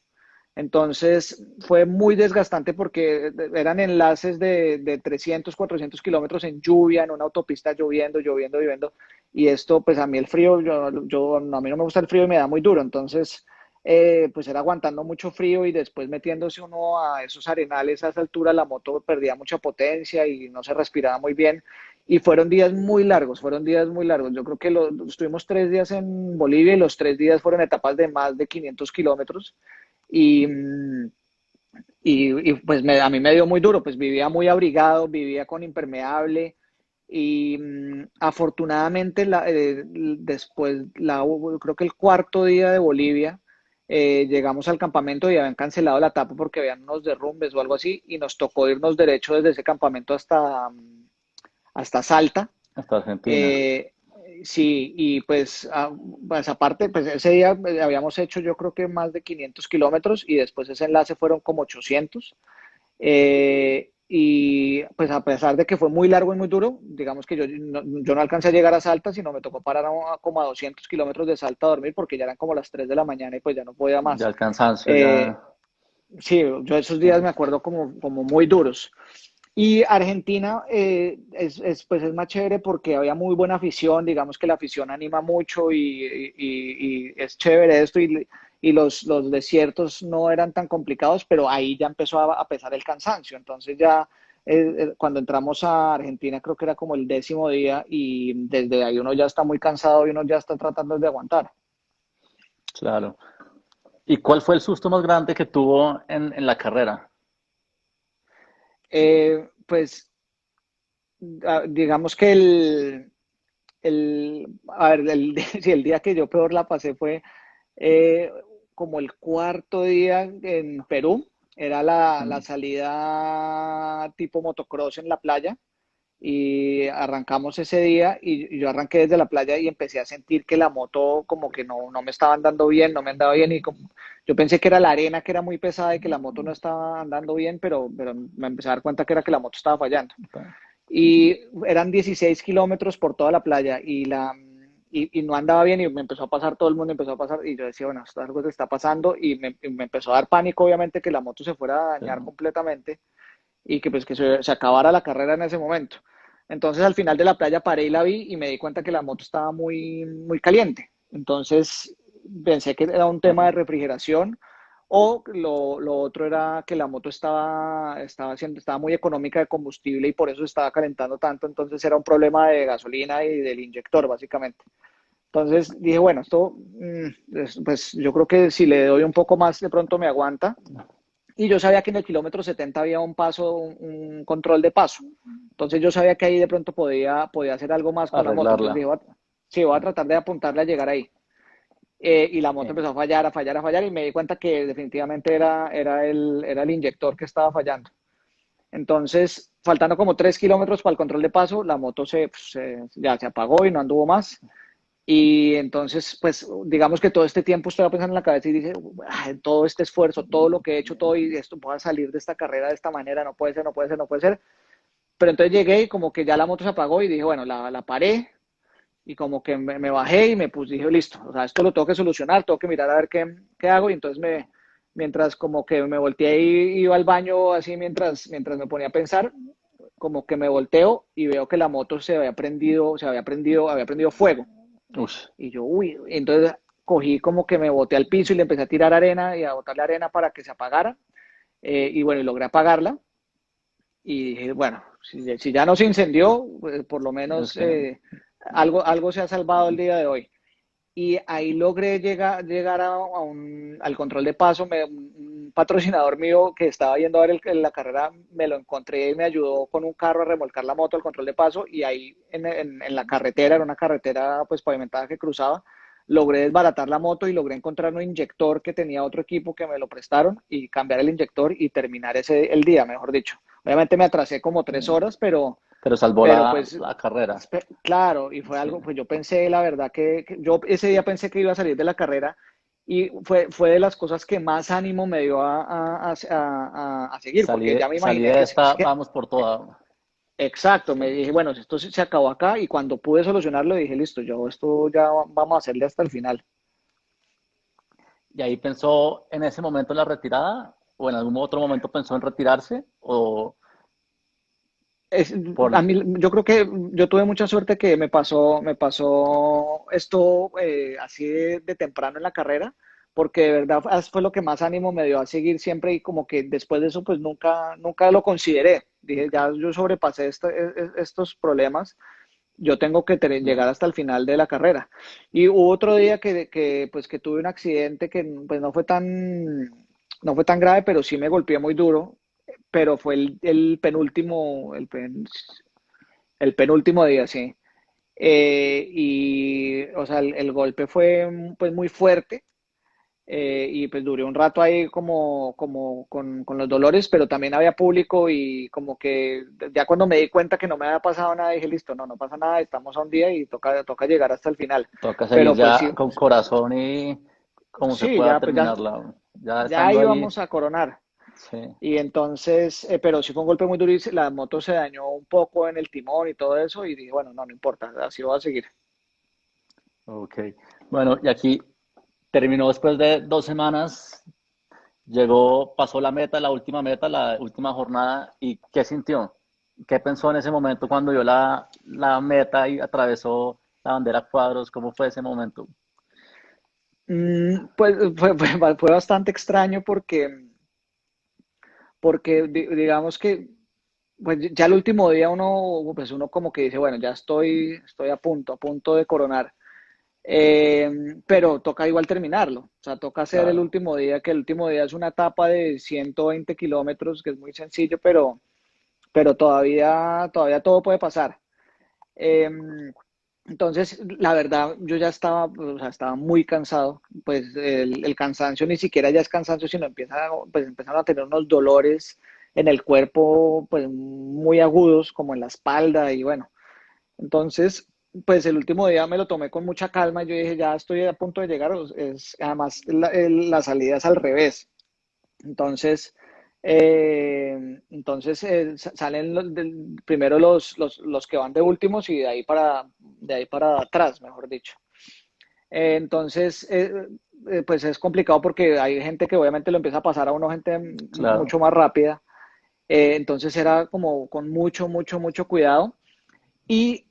Entonces fue muy desgastante porque eran enlaces de 300, 400 kilómetros en lluvia, en una autopista lloviendo. Y esto, pues a mí el frío, a mí no me gusta el frío y me da muy duro. Entonces, pues era aguantando mucho frío y después metiéndose uno a esos arenales a esa altura, la moto perdía mucha potencia y no se respiraba muy bien. Y fueron días muy largos. Yo creo que estuvimos 3 días en Bolivia y los 3 días fueron etapas de más de 500 kilómetros. Y, pues a mí me dio muy duro, pues vivía muy abrigado, vivía con impermeable y afortunadamente después, creo que el cuarto día de Bolivia, llegamos al campamento y habían cancelado la etapa porque habían unos derrumbes o algo así y nos tocó irnos derecho desde ese campamento hasta Salta. hasta Argentina. eh, sí, y pues, pues aparte, pues ese día habíamos hecho yo creo que más de 500 kilómetros y después ese enlace fueron como 800. Y pues a pesar de que fue muy largo y muy duro, digamos que yo no alcancé a llegar a Salta, sino me tocó parar como a 200 kilómetros de Salta a dormir porque ya eran como las 3 de la mañana y pues ya no podía Ya más. el cansancio, ya. Eh, sí, yo esos días Sí. me acuerdo como muy duros. Y Argentina pues es más chévere porque había muy buena afición, digamos que la afición anima mucho y es chévere esto y los desiertos no eran tan complicados, pero ahí ya empezó a pesar el cansancio. Entonces ya cuando entramos a Argentina creo que era como el 10.º día y desde ahí uno ya está muy cansado y uno ya está tratando de aguantar. Claro. ¿Y cuál fue el susto más grande que tuvo en la carrera? Pues digamos que a ver, sí, el día que yo peor la pasé fue eh, como el cuarto día en Perú. Era la Mm. salida tipo motocross en la playa y arrancamos ese día y yo arranqué desde la playa y empecé a sentir que la moto como que no me estaba andando bien, no me andaba bien yo pensé que era la arena que era muy pesada y que la moto no estaba andando bien, pero me empecé a dar cuenta que era que la moto estaba fallando y eran 16 kilómetros por toda la playa y no andaba bien y me empezó a pasar, todo el mundo empezó a pasar y yo decía, bueno, esto es algo que está pasando y me empezó a dar pánico, obviamente, que la moto se fuera a Sí. dañar completamente y que pues que se acabara la carrera en ese momento. Entonces al final de la playa paré y la vi y me di cuenta que la moto estaba muy caliente. Entonces pensé que era un tema de refrigeración o lo otro era que la moto estaba muy económica de combustible y por eso se estaba calentando tanto, entonces era un problema de gasolina y del inyector, básicamente. Entonces dije, bueno, esto, pues yo creo que si le doy un poco más, de pronto me aguanta. Y yo sabía que en el kilómetro 70 había un paso, un control de paso. Entonces yo sabía que ahí de pronto podía hacer algo más con la moto. Entonces Arreglarla. dije, sí, voy a tratar de apuntarle a llegar ahí. Y la moto Sí. empezó a fallar, a fallar, a fallar, y me di cuenta que definitivamente era el inyector que estaba fallando. Entonces, faltando como 3 kilómetros para el control de paso, la moto ya se apagó y no anduvo más. Y entonces, pues, digamos que todo este tiempo estaba pensando en la cabeza y dije, "Ay, todo este esfuerzo, todo lo que he hecho, todo y esto, voy a salir de esta carrera de esta manera, no puede ser, no puede ser, no puede ser". Pero entonces llegué y como que ya la moto se apagó y dije, bueno, la paré y como que me bajé y me puse, dije, listo, o sea, esto lo tengo que solucionar, tengo que mirar a ver qué hago. Y entonces mientras como que me volteé y iba al baño así mientras me ponía a pensar, como que me volteo y veo que la moto había prendido fuego. Ush. Y yo, uy, entonces cogí como que me boté al piso y le empecé a tirar arena y a botarle arena para que se apagara. Y bueno, y logré apagarla. Y dije, bueno, si ya no se incendió, pues por lo Es menos que algo se ha salvado el día de hoy. Y ahí logré llegar al control de paso. Un patrocinador mío que estaba yendo a ver la carrera me lo encontré y me ayudó con un carro a remolcar la moto al control de paso. Y ahí en la carretera, era una carretera pues pavimentada que cruzaba, logré desbaratar la moto y logré encontrar un inyector que tenía otro equipo que me lo prestaron y cambiar el inyector y terminar el día, mejor dicho. Obviamente me atrasé como 3 horas, pero salvó pero pues la carrera. claro, y fue Sí. algo, pues yo pensé, la verdad, que yo ese día pensé que iba a salir de la carrera y fue de las cosas que más ánimo me dio a seguir, porque ya me Salí imaginé de que, esta, vamos por toda. exacto, me dije, bueno, esto se acabó acá y cuando pude solucionarlo dije, listo, yo esto ya vamos a hacerle hasta el final. ¿Y ahí pensó en ese momento en la retirada? ¿O en algún otro momento pensó en retirarse? ¿O Es, a por... mí, yo creo que yo tuve mucha suerte que me pasó esto así de temprano en la carrera, porque de verdad fue lo que más ánimo me dio a seguir siempre y como que después de eso pues nunca lo consideré. Dije, ya yo sobrepasé estos problemas, yo tengo que llegar hasta el final de la carrera. Y hubo otro día pues que tuve un accidente que pues no fue tan grave, pero sí me golpeé muy duro, pero fue el penúltimo día, sí. Y, o sea, el golpe fue pues muy fuerte. Y pues duré un rato ahí como con los dolores, pero también había público y como que ya cuando me di cuenta que no me había pasado nada, dije, listo, no pasa nada, estamos a un día y toca llegar hasta el final. Toca seguir Pero pues sí, ya con corazón y como se sí, pueda ya, pues ya, terminarla. Ya ya estando ahí, íbamos a coronar. sí. Y entonces, pero sí fue un golpe muy duro y la moto se dañó un poco en el timón y todo eso y dije, bueno, no importa, así voy a seguir. Ok. Bueno, y aquí terminó después de 2 semanas, llegó, pasó la meta, la última jornada, ¿y qué sintió? ¿Qué pensó en ese momento cuando vio la meta y atravesó la bandera cuadros? ¿Cómo fue ese momento? Pues fue bastante extraño porque digamos que pues ya el último día uno como que dice, bueno, ya estoy a punto de coronar. Pero toca igual terminarlo, o sea, toca hacer el Claro. último día, que el último día es una etapa de 120 kilómetros, que es muy sencillo, pero todavía todo puede pasar. Eh, entonces, la verdad, yo ya estaba, o sea, estaba muy cansado, pues el cansancio ni siquiera ya es cansancio, sino pues empezaron a tener unos dolores en el cuerpo, pues muy agudos, como en la espalda y bueno, entonces, pues el último día me lo tomé con mucha calma y yo dije, ya estoy a punto de llegar, además la salida es al revés. Entonces, salen primero los que van de últimos y de ahí para atrás, mejor dicho. Entonces, pues es complicado porque hay gente que obviamente lo empieza a pasar a uno, gente Claro. mucho más rápida. Entonces era como con mucho, mucho, mucho cuidado. Y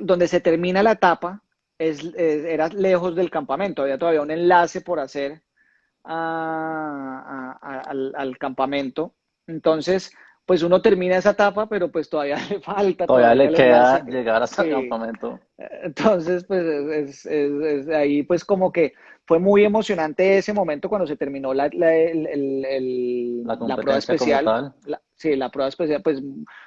donde se termina la etapa era lejos del campamento, había todavía un enlace por hacer al campamento. Entonces, pues uno termina esa etapa, pero pues todavía le falta Todavía le todavía el queda enlace. llegar hasta el Sí, campamento, entonces, pues ahí pues como que fue muy emocionante ese momento cuando se terminó la la prueba competencia como especial. tal. Sí, la prueba especial, pues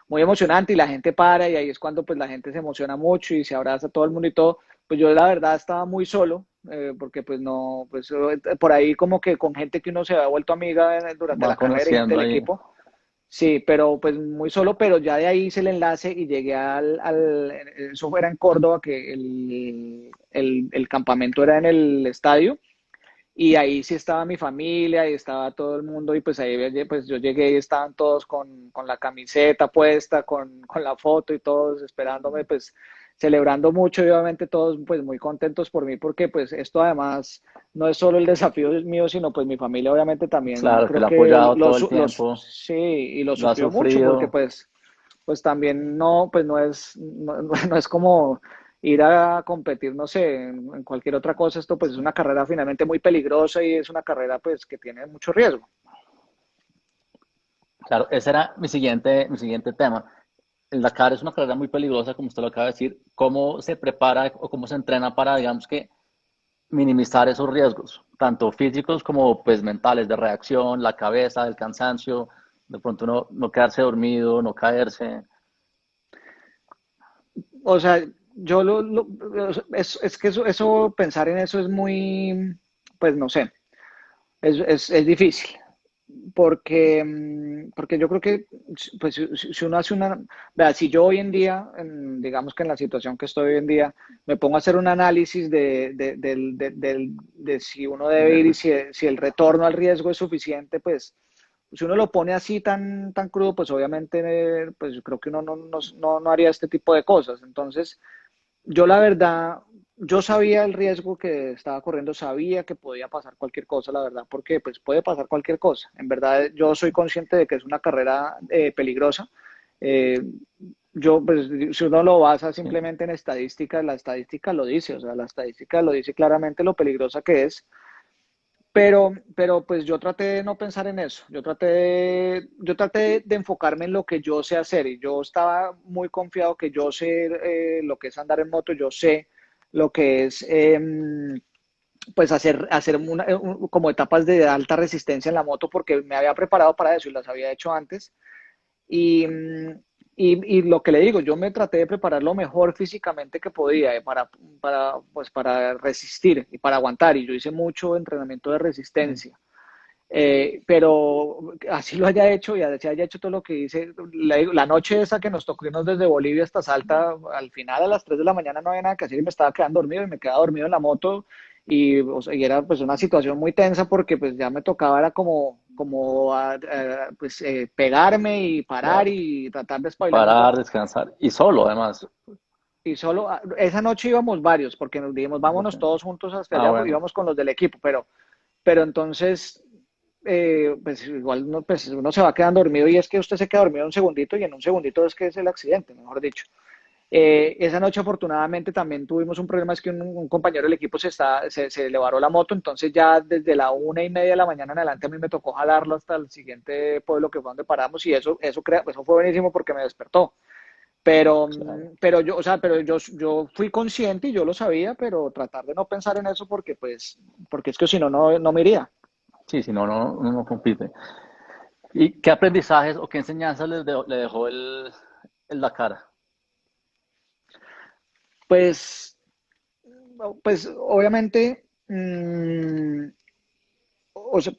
muy emocionante y la gente para y ahí es cuando pues la gente se emociona mucho y se abraza a todo el mundo y todo. Pues yo la verdad estaba muy solo, porque pues no, pues por ahí como que con gente que uno se había vuelto amiga durante Va la carrera y gente conociendo del ahí. equipo. Sí, pero pues muy solo, pero ya de ahí hice el enlace y llegué eso era en Córdoba, que el campamento era en el estadio, y ahí sí estaba mi familia y estaba todo el mundo, y pues ahí pues yo llegué y estaban todos con la camiseta puesta, con la foto y todos esperándome, pues celebrando mucho y obviamente todos pues muy contentos por mí, porque pues esto además no es solo el desafío mío, sino pues mi familia obviamente también Claro que creo lo ha que apoyado todo el tiempo, sí, y lo lo ha sufrió mucho porque sufrido. pues también no, pues no es como ir a competir, no sé, en cualquier otra cosa. Esto pues es una carrera finalmente muy peligrosa y es una carrera pues que tiene mucho riesgo. Claro, ese era mi siguiente tema. El Dakar es una carrera muy peligrosa, como usted lo acaba de decir. ¿Cómo se prepara o cómo se entrena para, digamos que, minimizar esos riesgos, tanto físicos como pues mentales, de reacción, la cabeza, del cansancio, de pronto no quedarse dormido, no caerse? O sea, yo es que pensar en eso es muy, pues no sé, es difícil. Porque, porque yo creo que pues, si uno hace una, vea, si yo hoy en día, digamos que en la situación que estoy hoy en día, me pongo a hacer un análisis de si uno debe ir y si el retorno al riesgo es suficiente, pues si uno lo pone así tan crudo, pues obviamente pues creo que uno no haría este tipo de cosas. Entonces, yo la verdad, yo sabía el riesgo que estaba corriendo, sabía que podía pasar cualquier cosa, la verdad, porque pues puede pasar cualquier cosa. En verdad, yo soy consciente de que es una carrera peligrosa. Eh, pues, si uno lo basa Sí, simplemente en estadísticas, la estadística lo dice, o sea, la estadística lo dice claramente lo peligrosa que es. Pero pues yo traté de no pensar en eso, yo traté de enfocarme en lo que yo sé hacer y yo estaba muy confiado que yo sé lo que es andar en moto, yo sé lo que es pues hacer como etapas de alta resistencia en la moto porque me había preparado para eso y las había hecho antes. Y, y lo que le digo, yo me traté de preparar lo mejor físicamente que podía pues para resistir y para aguantar. Y yo hice mucho entrenamiento de sí. resistencia. Pero así lo haya hecho y así haya hecho todo lo que hice, la noche esa que nos tocó irnos desde Bolivia hasta Salta, al final a las 3 de la mañana no había nada que hacer y me estaba quedando dormido y me quedaba dormido en la moto y, o sea, y era pues una situación muy tensa porque pues ya me tocaba era pues pegarme y parar Claro. y tratar de espabilar un Parar, poco. descansar. Y solo, además. Y solo esa noche íbamos varios porque nos dijimos vámonos todos juntos hasta Ah, allá porque bueno. íbamos con los del equipo, pero entonces, pues igual no, pues uno se va quedando dormido y es que usted se queda dormido un segundito y en un segundito es que es el accidente, mejor dicho. Esa noche afortunadamente también tuvimos un problema, es que un compañero del equipo se le varó la moto, entonces ya desde la 1:30 de la mañana en adelante a mí me tocó jalarlo hasta el siguiente pueblo que fue donde paramos y eso fue buenísimo porque me despertó. Pero, Claro. pero yo, o sea, pero yo fui consciente y yo lo sabía, pero tratar de no pensar en eso porque, pues, porque es que si no, no me iría. Sí, si no, uno no compite. ¿Y qué aprendizajes o qué enseñanzas le dejó el Dakar? Pues, pues obviamente, o sea,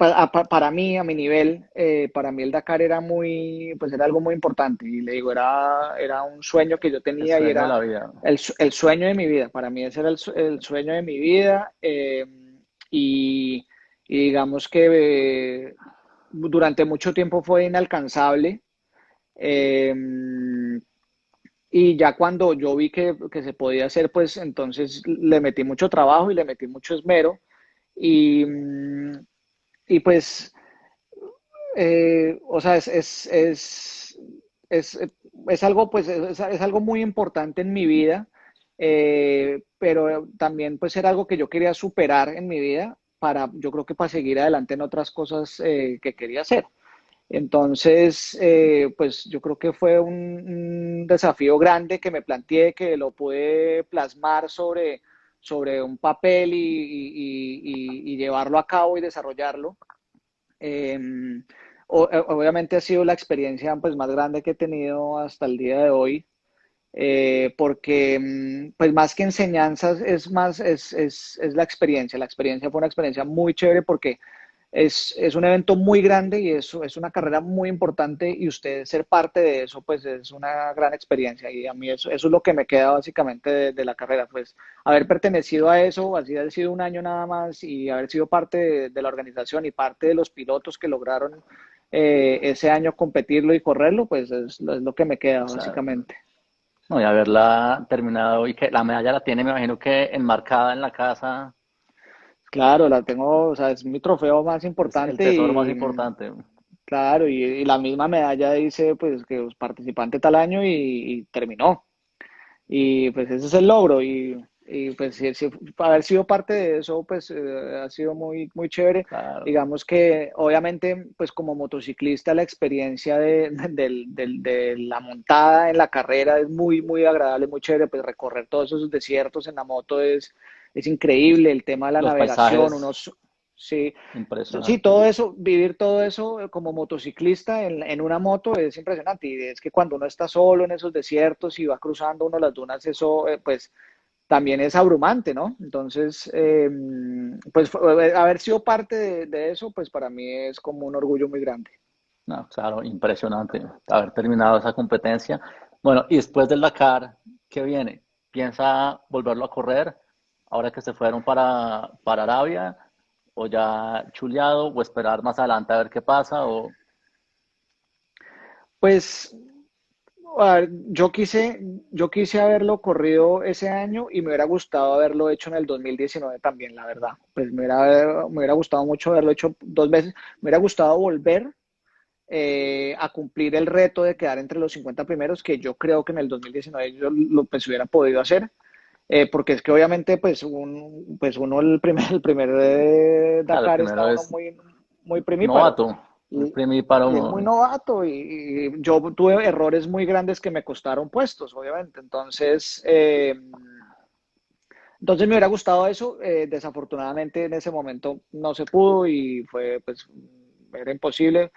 para mí, a mi nivel, para mí el Dakar era pues era algo muy importante. Y le digo, era un sueño que yo El tenía y sueño de era la vida. el sueño de mi vida. Para mí ese era el sueño de mi vida. Y, y digamos que durante mucho tiempo fue inalcanzable. Eh, y ya cuando yo vi que se podía hacer, pues entonces le metí mucho trabajo y le metí mucho esmero. Y, y pues, o sea, es, es algo, pues, es algo muy importante en mi vida, pero también pues era algo que yo quería superar en mi vida. yo creo que para seguir adelante en otras cosas que quería hacer. Entonces, pues yo creo que fue un desafío grande que me planteé, que lo pude plasmar sobre un papel y llevarlo a cabo y desarrollarlo. Eh, Obviamente ha sido la experiencia pues, más grande que he tenido hasta el día de hoy, porque pues más que enseñanzas es la experiencia. La experiencia fue una experiencia muy chévere porque es un evento muy grande y es una carrera muy importante y usted ser parte de eso, pues es una gran experiencia y a mí eso es lo que me queda básicamente de la carrera, pues haber pertenecido a eso, así haber sido un año nada más y haber sido parte de la organización y parte de los pilotos que lograron ese año competirlo y correrlo, pues es lo que me queda Claro. básicamente. No, y haberla terminado y que la medalla la tiene, me imagino que enmarcada en la casa, Claro, la tengo, o sea, es mi trofeo más es el importante tesoro más y importante. claro, y la misma medalla dice pues que es participante tal año y terminó. Y pues ese es el logro pues sí, haber sido parte de eso pues ha sido muy, muy chévere. Claro. Digamos que obviamente pues como motociclista la experiencia de la montada en la carrera es muy, muy agradable, muy chévere, pues recorrer todos esos desiertos en la moto es increíble, el tema de la Los navegación, paisajes, unos... Sí, sí, impresionante. todo eso, vivir todo eso como motociclista en una moto es impresionante. Y es que cuando uno está solo en esos desiertos y va cruzando uno las dunas, eso pues también es abrumante, ¿no? Entonces, pues haber sido parte de eso, pues para mí es como un orgullo muy grande. No, claro, impresionante haber terminado esa competencia. Bueno, y después del Dakar, ¿qué viene? ¿Piensa volverlo a correr ahora que se fueron para Arabia? ¿O ya chuleado? ¿O esperar más adelante a ver qué pasa? ¿O Pues a ver, yo quise haberlo corrido ese año y me hubiera gustado haberlo hecho en el 2019 también, la verdad. Pues me hubiera gustado mucho haberlo hecho dos veces. Me hubiera gustado volver a cumplir el reto de quedar entre los 50 primeros, que yo creo que en el 2019 yo lo pues, hubiera podido hacer. Porque es que obviamente pues uno el primer claro, el Dakar está primero uno es muy, muy primíparo novato, el y, primíparo y es muy uno? novato y yo tuve errores muy grandes que me costaron puestos, obviamente. Entonces me hubiera gustado eso, desafortunadamente en ese momento no se pudo y fue pues era imposible.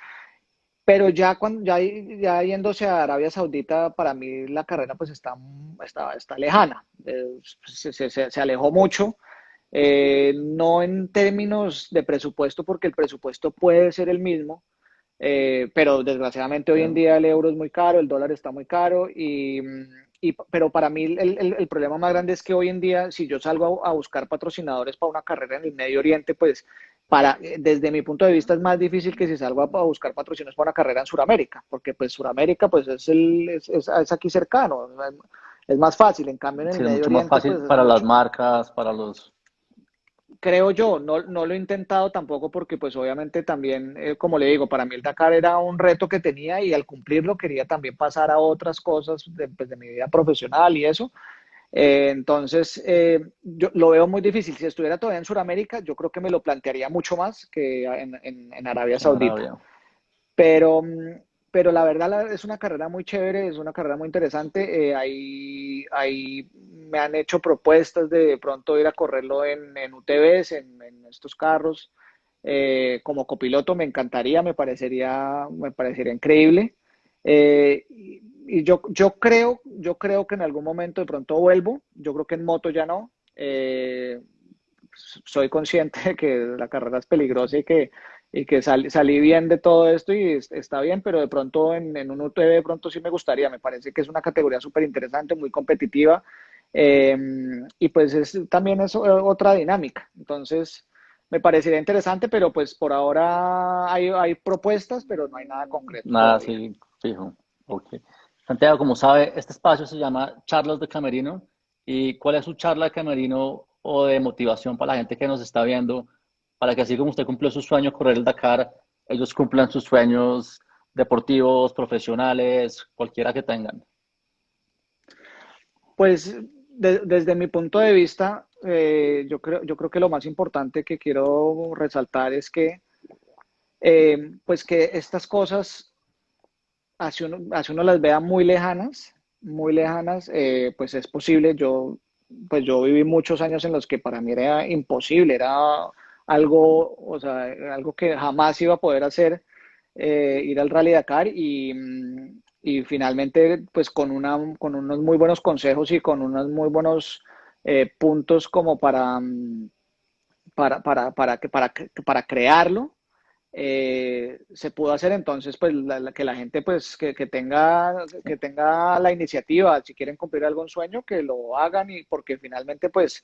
Pero ya, ya yéndose a Arabia Saudita, para mí la carrera pues está lejana. Se alejó mucho. No en términos de presupuesto, porque el presupuesto puede ser el mismo, pero desgraciadamente hoy en día el euro es muy caro, el dólar está muy caro pero para mí el problema más grande es que hoy en día si yo salgo a buscar patrocinadores para una carrera en el Medio Oriente, pues desde mi punto de vista es más difícil que si salgo a buscar patrocinios para una carrera en Sudamérica, porque pues Sudamérica pues es aquí cercano, es más fácil, en cambio en el Sí, es Medio mucho más Oriente fácil pues es para las mucho, marcas, para los... creo yo, no lo he intentado tampoco porque pues obviamente también, como le digo, para mí el Dakar era un reto que tenía y al cumplirlo quería también pasar a otras cosas pues, de mi vida profesional y eso. Entonces, yo lo veo muy difícil. Si estuviera todavía en Sudamérica, yo creo que me lo plantearía mucho más que en Arabia que en Saudita. Arabia. Pero, pero la verdad es una carrera muy chévere, es una carrera muy interesante. Ahí me han hecho propuestas de pronto ir a correrlo en UTVs, en estos carros. Como copiloto me encantaría, me parecería increíble. Y yo creo que en algún momento de pronto vuelvo. Yo creo que en moto ya no. Soy consciente de que la carrera es peligrosa y que salí bien de todo esto y está bien, pero de pronto en un UTV de pronto sí me gustaría, me parece que es una categoría súper interesante, muy competitiva eh, y pues también es otra dinámica, entonces me parecería interesante, pero pues por ahora hay propuestas, pero no hay nada concreto Nada todavía. así fijo. Ok. Santiago, como sabe, este espacio se llama Charlas de Camerino. ¿Y cuál es su charla de camerino o de motivación para la gente que nos está viendo? Para que así como usted cumplió su sueño correr el Dakar, ellos cumplan sus sueños deportivos, profesionales, cualquiera que tengan. Pues desde mi punto de vista, yo creo que lo más importante que quiero resaltar es que, pues que estas cosas, así uno las vea muy lejanas, pues es posible. Pues yo viví muchos años en los que para mí era imposible, era algo, o sea, algo que jamás iba a poder hacer, ir al Rally Dakar y finalmente, pues con unos muy buenos consejos y con unos muy buenos puntos como para crearlo, se pudo hacer. Entonces pues que la gente pues que tenga la iniciativa, si quieren cumplir algún sueño, que lo hagan y porque finalmente pues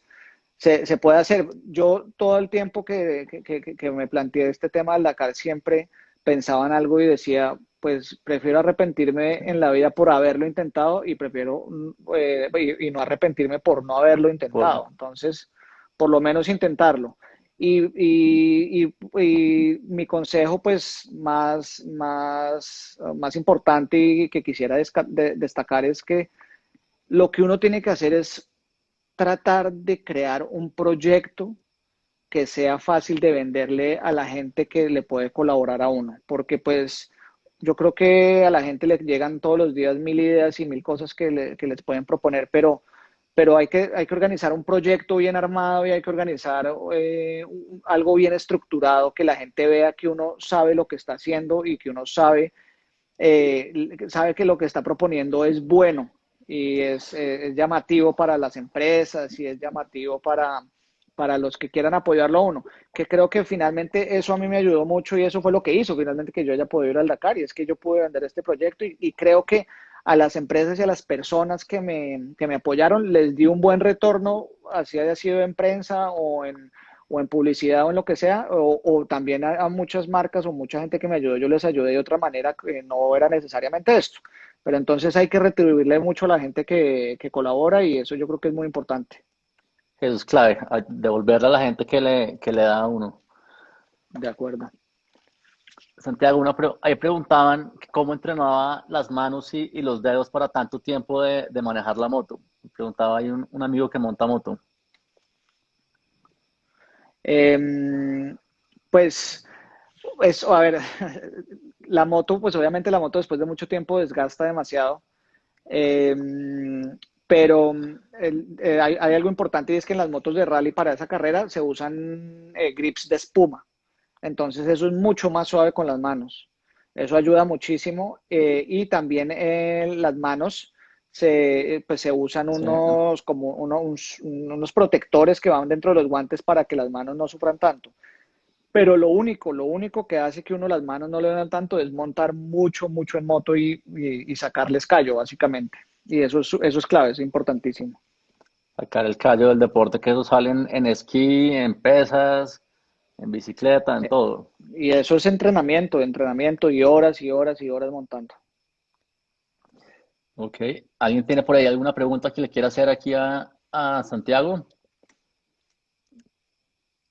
se puede hacer. Yo todo el tiempo que me planteé este tema del Dakar siempre pensaba en algo y decía, pues prefiero arrepentirme en la vida por haberlo intentado y prefiero y no arrepentirme por no haberlo intentado. Por, Entonces, por lo menos intentarlo. Y mi consejo, pues, más importante y que quisiera destacar es que lo que uno tiene que hacer es tratar de crear un proyecto que sea fácil de venderle a la gente que le puede colaborar a uno, porque pues yo creo que a la gente le llegan todos los días mil ideas y mil cosas que les pueden proponer, pero hay que organizar un proyecto bien armado y hay que organizar algo bien estructurado, que la gente vea que uno sabe lo que está haciendo y que uno sabe que lo que está proponiendo es bueno y es llamativo para las empresas y es llamativo para los que quieran apoyarlo a uno, que creo que finalmente eso a mí me ayudó mucho y eso fue lo que hizo finalmente que yo haya podido ir al Dakar y es que yo pude vender este proyecto y creo que a las empresas y a las personas que me apoyaron les di un buen retorno, así haya sido en prensa o en publicidad o en lo que sea, o también a muchas marcas o mucha gente que me ayudó, yo les ayudé de otra manera que no era necesariamente esto. Pero entonces hay que retribuirle mucho a la gente que colabora y eso yo creo que es muy importante. eso es clave, devolverle a la gente que le da a uno. De acuerdo. Santiago, ahí preguntaban que cómo entrenaba las manos y los dedos para tanto tiempo de manejar la moto. Preguntaba ahí un amigo que monta moto. Eh, pues, a ver, la moto, pues obviamente la moto después de mucho tiempo desgasta demasiado. Eh, pero hay algo importante y es que en las motos de rally para esa carrera se usan grips de espuma. Entonces eso es mucho más suave con las manos. Eso ayuda muchísimo. Y también las manos pues se usan Sí. unos protectores que van dentro de los guantes para que las manos no sufran tanto. Pero lo único que hace que uno las manos no le den tanto es montar mucho en moto y sacarles callo, básicamente. Y eso es clave, es importantísimo. Sacar el callo del deporte, que eso salen en esquí, en pesas, en bicicleta, en todo. Y eso es entrenamiento y horas y horas montando. Ok. ¿Alguien tiene por ahí alguna pregunta que le quiera hacer aquí a Santiago?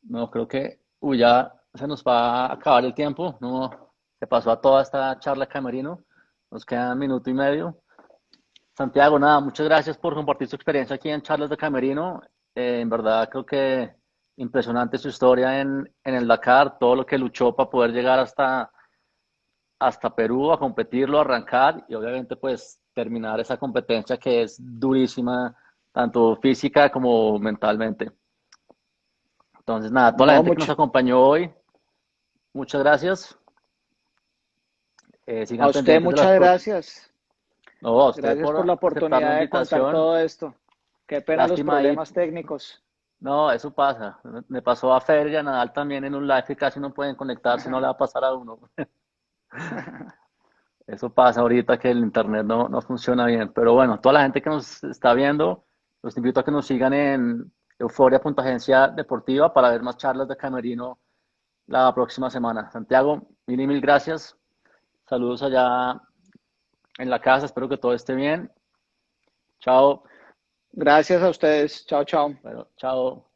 No, creo que ya se nos va a acabar el tiempo. No, se pasó a toda esta charla camerino. Nos queda un minuto y medio. Santiago, nada, muchas gracias por compartir su experiencia aquí en Charlas de Camerino. En verdad creo que impresionante su historia en el Dakar, todo lo que luchó para poder llegar hasta Perú a competirlo, a arrancar y obviamente pues terminar esa competencia que es durísima, tanto física como mentalmente. Entonces, nada, toda la No, gente que nos mucho. acompañó hoy, muchas gracias. A Sigan usted pendientes de las... muchas gracias. No, a usted Gracias por por la aceptar la oportunidad de contar invitación. todo esto. Qué pena los Lástima ahí. problemas técnicos. No, eso pasa. Me pasó a Fer y a Nadal también en un live que casi no pueden conectarse, no le va a pasar a uno. Eso pasa ahorita que el internet no funciona bien. Pero bueno, toda la gente que nos está viendo, los invito a que nos sigan en euforia.agencia deportiva para ver más charlas de Camerino la próxima semana. Santiago, mil y mil gracias. Saludos allá en la casa, espero que todo esté bien. Chao. Gracias a ustedes. Chao, chao. Bueno, chao.